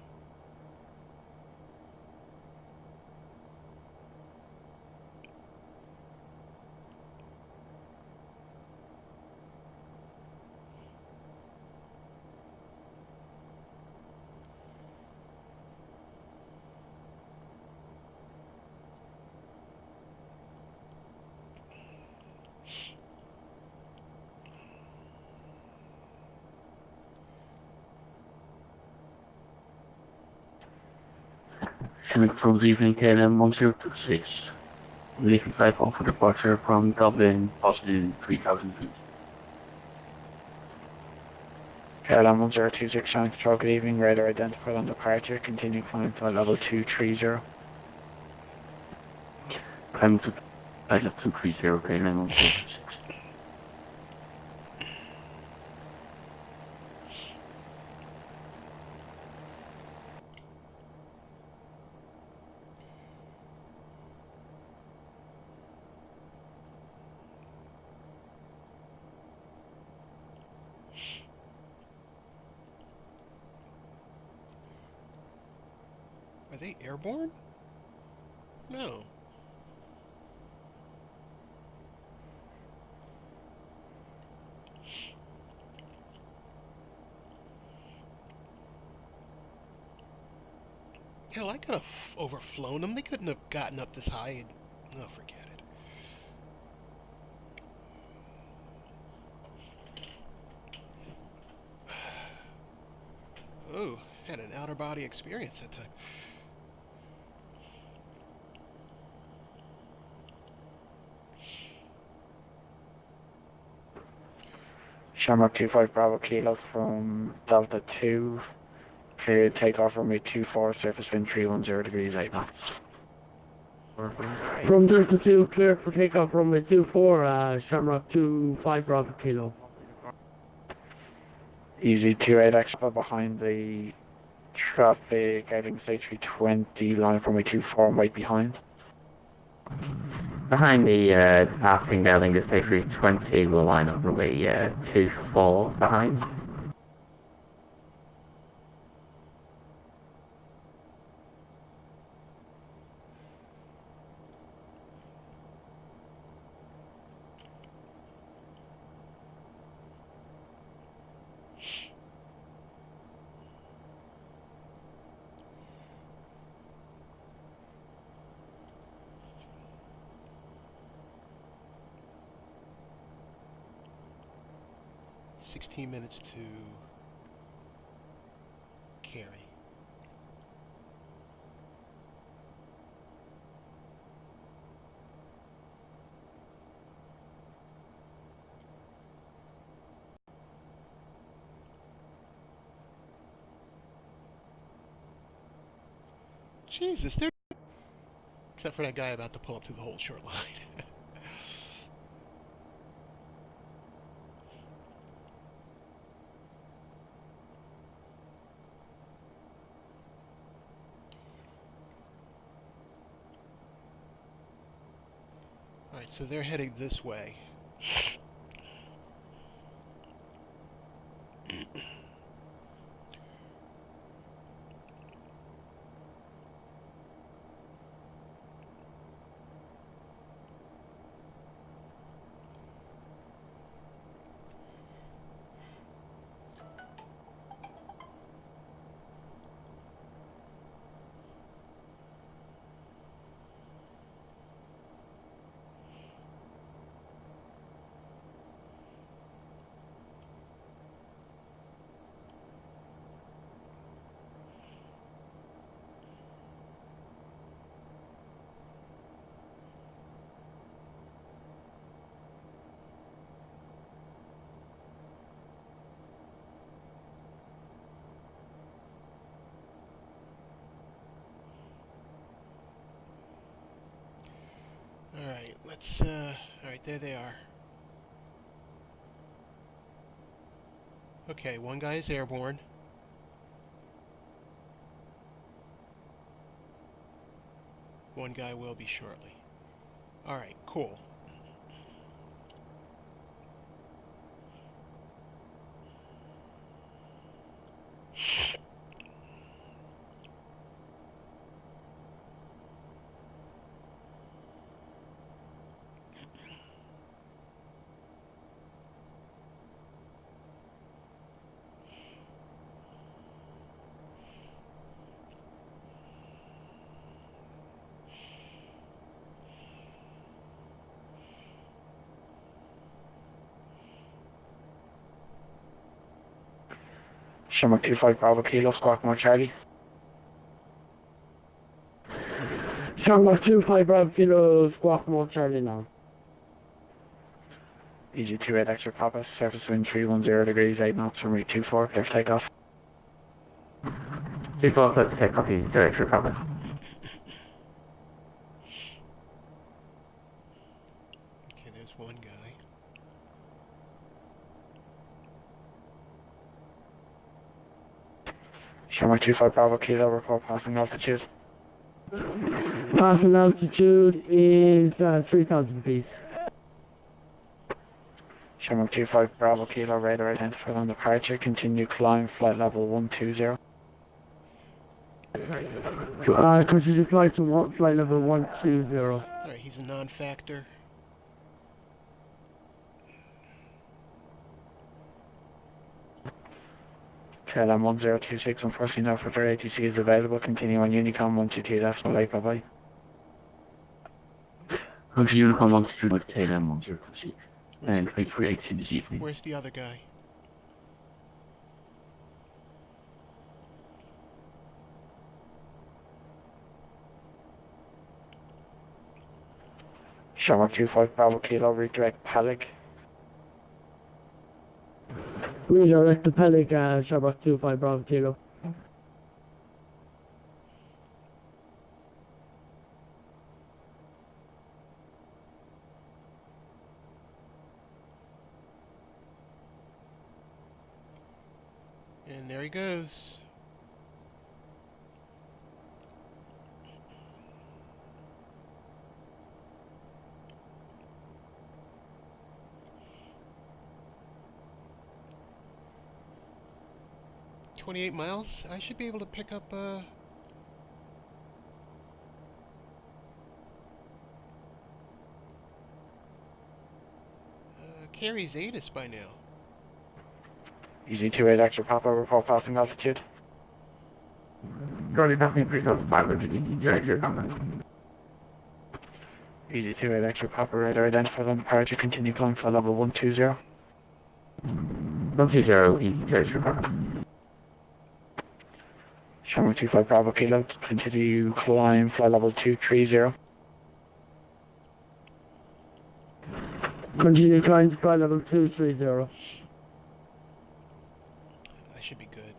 Coming from the evening KLM 1026. Leaving flight off for departure from Dublin, Boston 3000 feet. KLM 1026, channel control, good evening. Radar identified on departure. Continue climb to level 230. Climb to flight level 230, KLM 1026. Are they airborne? No. Hell, I could have overflown them. They couldn't have gotten up this high. Oh, forget it. Oh, had an outer body experience that time. Shamrock 25 Bravo Kilo from Delta 2. Clear takeoff runway 24, surface wind 310 degrees 8 knots. From Delta 2, clear for takeoff runway 24, Shamrock 25 Bravo Kilo. Easy 28 extra behind the traffic, guiding Z370, line from runway 24 and right behind. Behind the passing building, the SR20 will line up runway 24 behind. Minutes to Kerry. Jesus, they're... Except for that guy about to pull up to the whole short line. Alright, so they're heading this way. Let's, alright, there they are. Okay, one guy is airborne. One guy will be shortly. Alright, cool. Shamrock 25 Bravo Kilo, Squawk More Charlie. Shamrock 25 Bravo Kilo, Squawk More Charlie now. EG28 Extra Papa, surface wind 310 degrees, 8 knots, runway 24, clear for takeoff. 24, clear for takeoff, EG28 Extra Papa. Okay, there's one guy. Shamrock 25 Bravo Kilo, report passing altitude. Passing altitude is 3,000 feet. Shamrock 25 Bravo Kilo, radar identified on departure, continue climb, flight level 120. Continue flight to flight level 120. Alright, he's a non-factor. KLM 1026, unfortunately no further ATC is available, continue on Unicom 122.8, bye-bye. Continue Unicom longitude with KLM 1026. And wait for ATC this evening. Where's the other guy? Shamrock 25 Bravo Kilo, redirect Peleg. Redirect to Peleg, Shamrock 25 Bravo Kilo. And there he goes. $28 miles. I should be able to pick up Kerry's ATIS by now. EG28 Extra Papa, report passing altitude. Charlie passing 3,500 EG28 Papa. EG28 Extra Papa, radar identified on departure, continue climb, flight level 120. 120 EG28 Extra Papa. Shamrock 25 Bravo Kilo, continue climb, flight level 230. Continue climb to flight level 230. I should be good.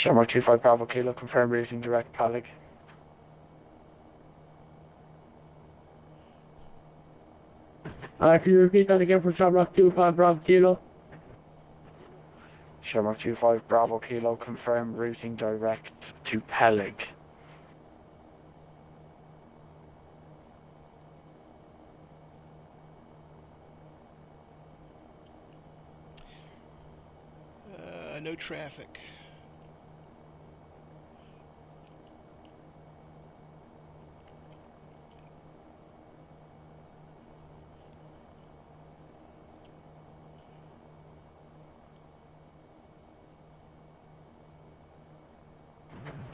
Shamrock 25 Bravo Kilo, confirm routing direct Peleg. Can you repeat that again for Shamrock 25 Bravo Kilo? Shamrock 25 Bravo Kilo, confirm routing direct to Peleg. No traffic.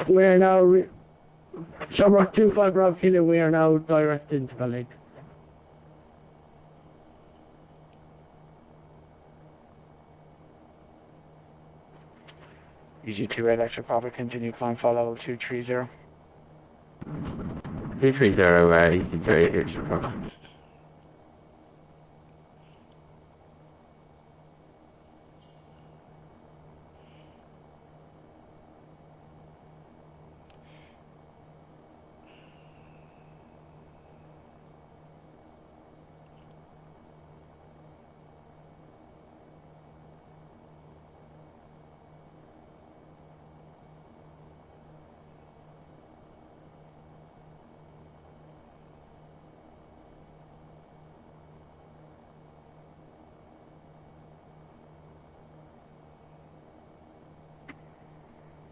We are now, Shamrock 25 Bravo Kilo, we are now direct into Peleg. EG28 Extra Papa, continue climb flight level 230. 230, EG28 Extra Papa.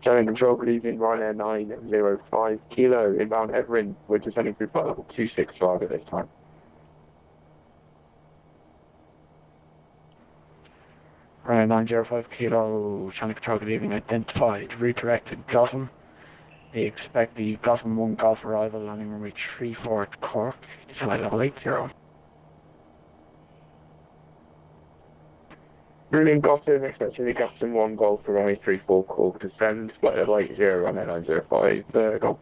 Channel control, leaving Ryanair 905 Kilo, inbound Everin, we're descending through flight level 265 at this time. Ryanair 905 Kilo, channel control, leaving identified, redirected Gotham. They expect the Gotham 1 Golf arrival, landing runway 34 at Cork, flight level 80. Brilliant Golf 2, expecting the Gotham 1 Golf for runway 34 Cork, descend, flight level 80, Ryanair 905, go.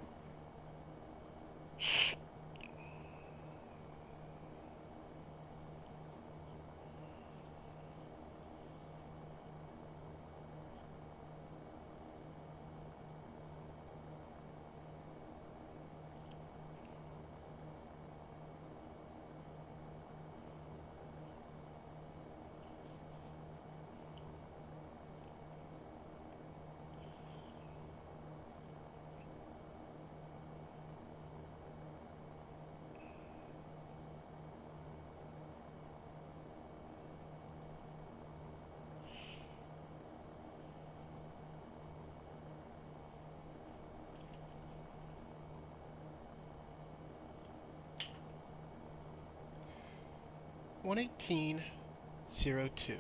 One 1802.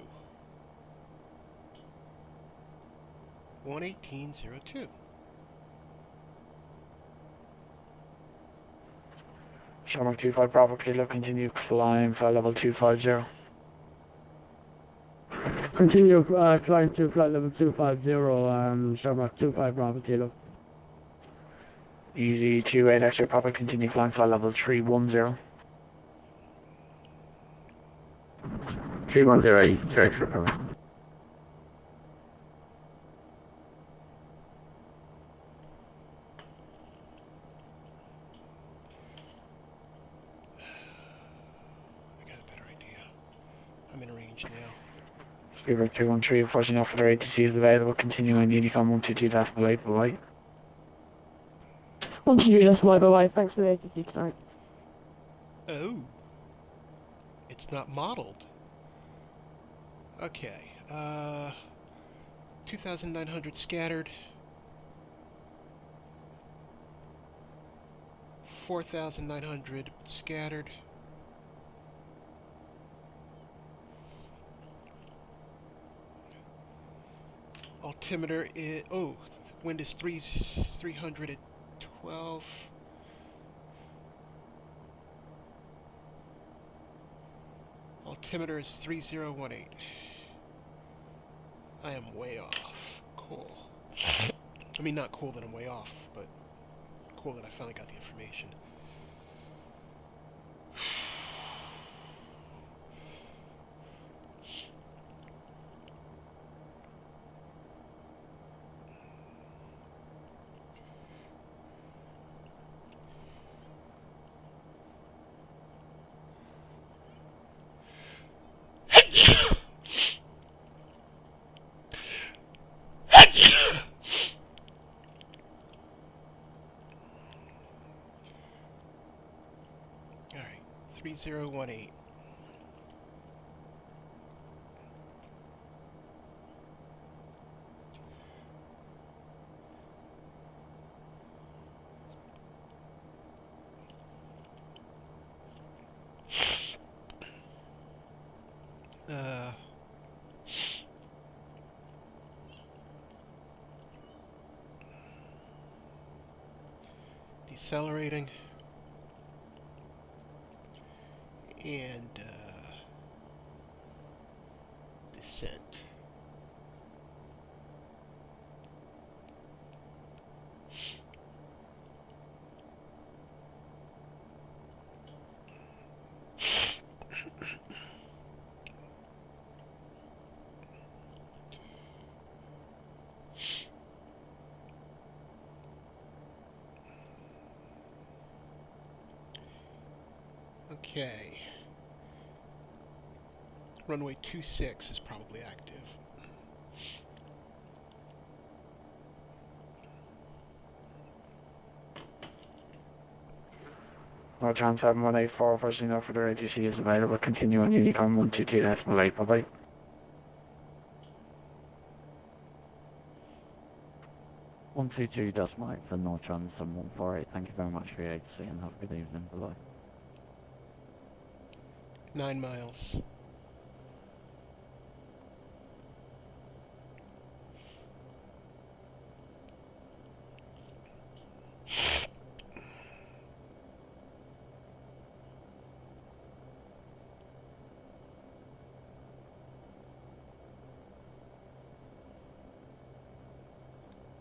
11802. Shamrock 25 Bravo Kilo, continue climb flight level 250. Continue climb to flight level 250, Shamrock 25 Bravo Kilo. Easy 28 Extra Papa, continue flying flight level 310. 310, EG28 Extra Papa. I'm in range now. Speedbird 213, forcing off for ATC is available, continuing Unicom 122, that's the late, bye. 123, that's my bye-bye. Thanks for the ATC tonight. Oh. It's not modeled. Okay. 2,900 scattered. 4,900 scattered. Altimeter is, wind is 300 at 12. Altimeter is 3018. I am way off. Cool. I mean, not cool that I'm way off, but cool that I finally got the information. Alright, 3018. Decelerating and descent. Okay. Runway 26 is probably active. Roger 7184, first enough for the ATC is available. Continue on Unicom 122.8. Bye-bye. One two two decimal eight for Nortron 7148. Thank you very much for your ATC and have a good evening. Bye-bye. 9 miles.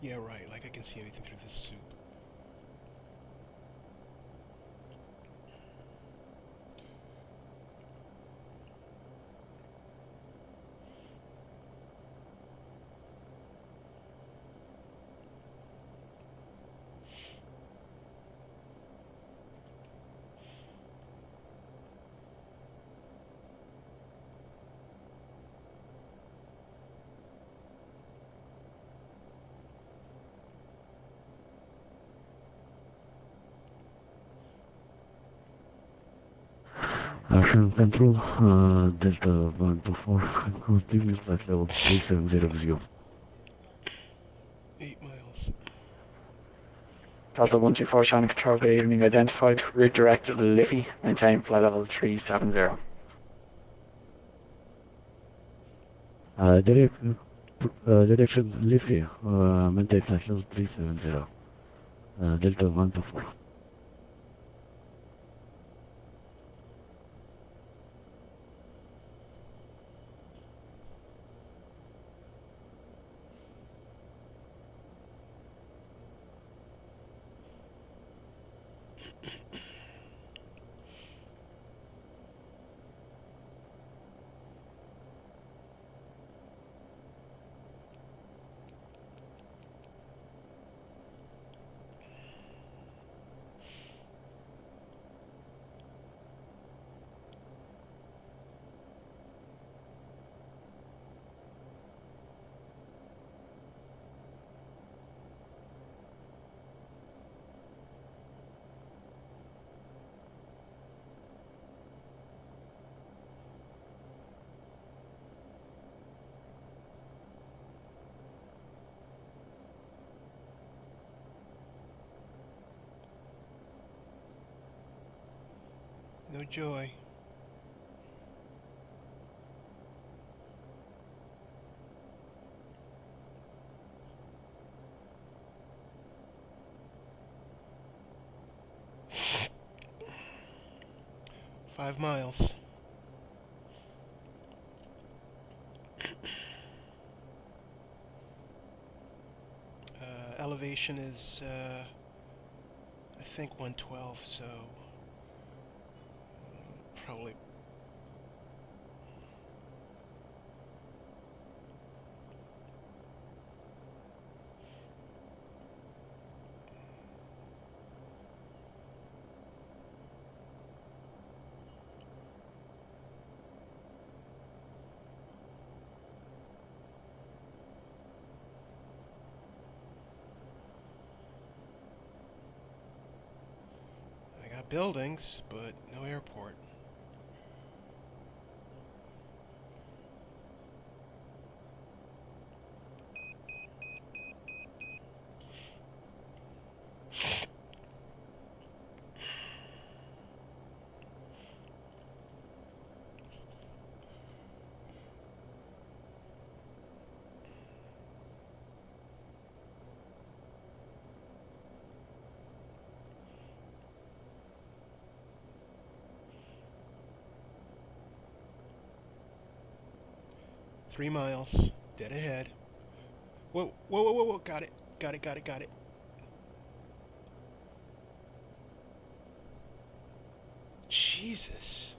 Yeah, right, like I can see anything through this soup. Action Control, Delta 124, continue flight level 3700. 8 miles. Delta 124, Shannon Control, good evening. Identified, redirected Liffey, maintain flight level 370. Direction Liffey, maintain flight level 370. Delta 124. No joy. Five miles. Elevation is, I think 112, so probably. I got buildings, but no airport. Three miles, dead ahead. Whoa, whoa, whoa, whoa, whoa, got it, got it, got it, got it. Jesus.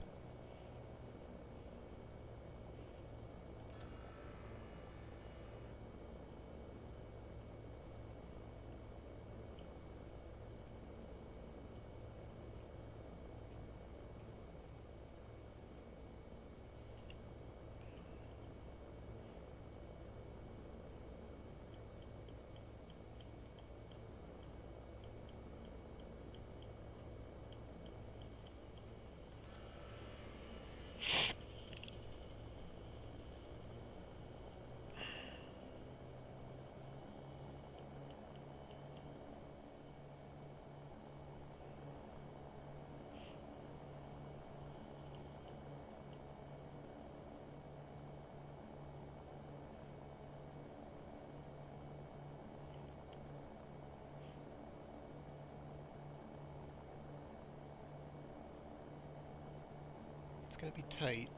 gonna be tight.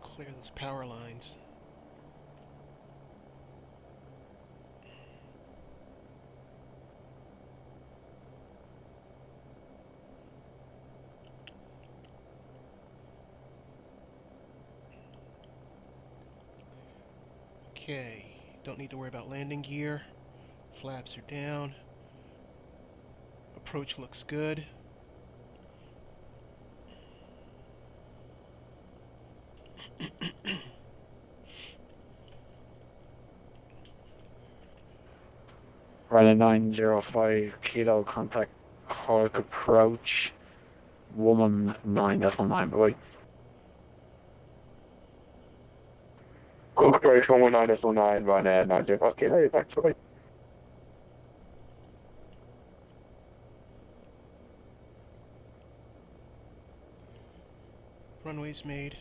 Clear those power lines. Okay, don't need to worry about landing gear. Flaps are down. Approach looks good. Running 905 kilo contact Hulk approach. Woman 9.9 boy. Cook approach 119.9 run 905 kilo, thanks boy. Runways made.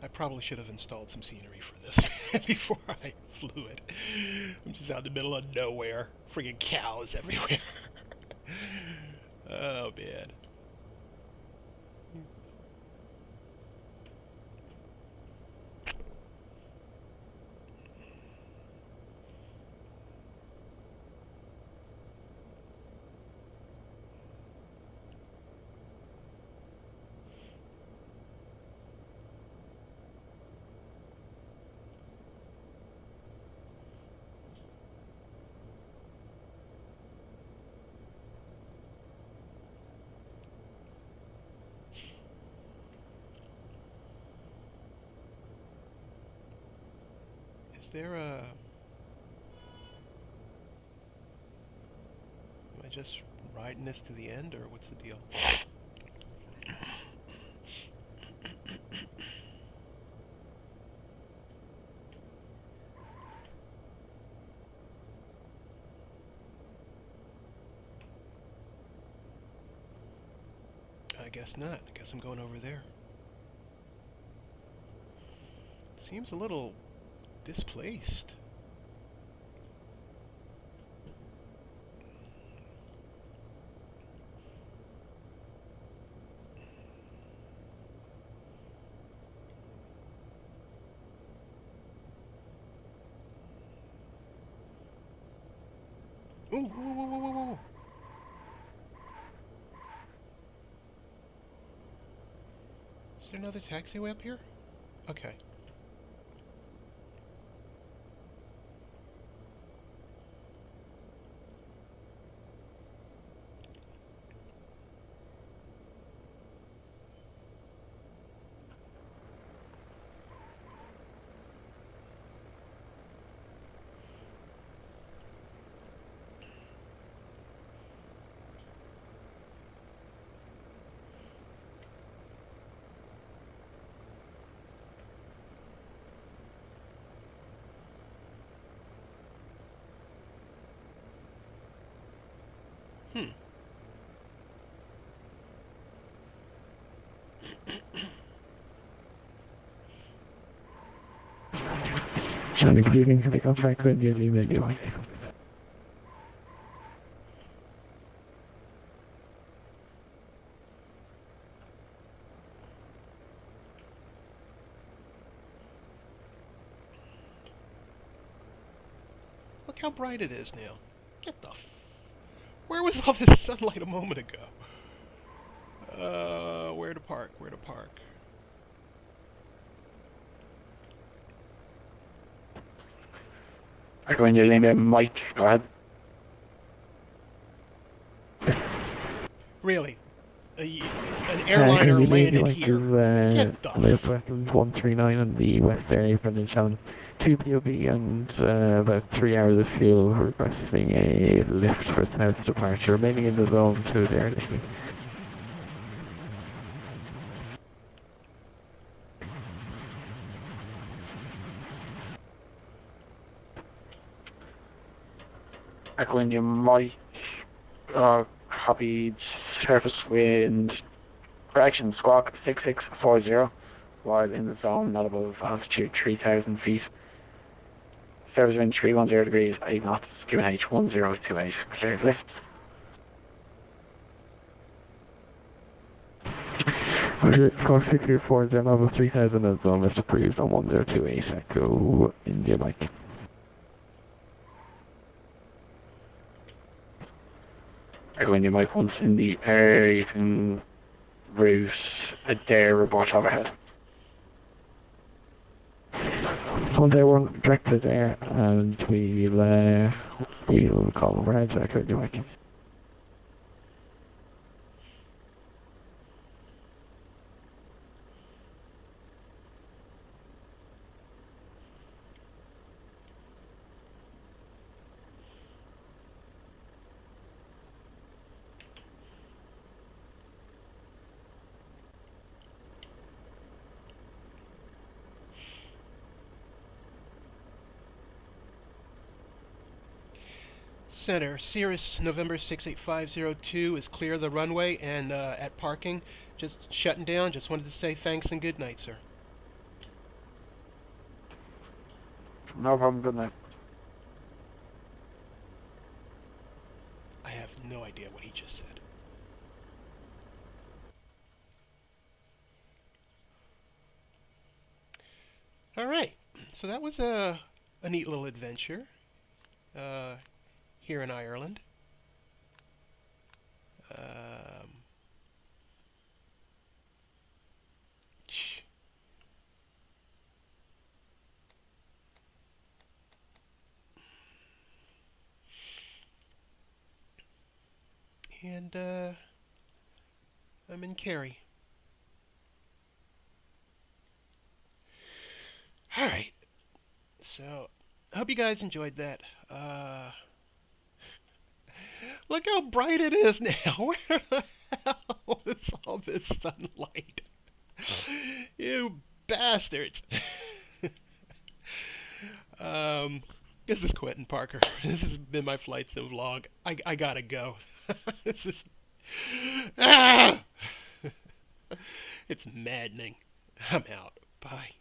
I probably should have installed some scenery for this before I flew it. I'm just out in the middle of nowhere. Friggin' cows everywhere. Oh, man. Is there a... Am I just riding this to the end, or what's the deal? I guess not. I guess I'm going over there. Seems a little displaced. Ooh, whoa, whoa, whoa, whoa, whoa. Is there another taxiway up here? Okay. Johnny, good evening. Can I contact with you? Email you. Look how bright it is now. Get the Where was all this sunlight a moment ago? Where to park? Where to park? Echoing your name, Mike. Go ahead. Really? An airliner landed here. Get the Belfast 139 on the west area from the channel. 2 POB and about 3 hours of fuel, requesting a lift for south departure, remaining in the zone to the air listening. Echoing your Mike. Copied surface wind. Correction, squawk 6640. While in the zone, not above altitude 3,000 feet. Surface wind 310 degrees, 8 knots, QNH 1028. Cleared lift. Squawk 6640, level 3,000 and zone list approved on 1028. Echo India Mike. When you might once in the air, you can route a dare report overhead. So they were directed there, and we'll call overhead. Echo India Mike. Center, Cirrus November 68502 is clear of the runway and at parking. Just shutting down. Just wanted to say thanks and good night, sir. No problem, good night. I have no idea what he just said. Alright, so that was a neat little adventure. Here in Ireland. And I'm in Kerry. Alright, so I hope you guys enjoyed that. Look how bright it is now. Where the hell is all this sunlight? You bastards. This is Quentin Parker. This has been my flight sim vlog. I gotta go. This is... Ah! It's maddening. I'm out. Bye.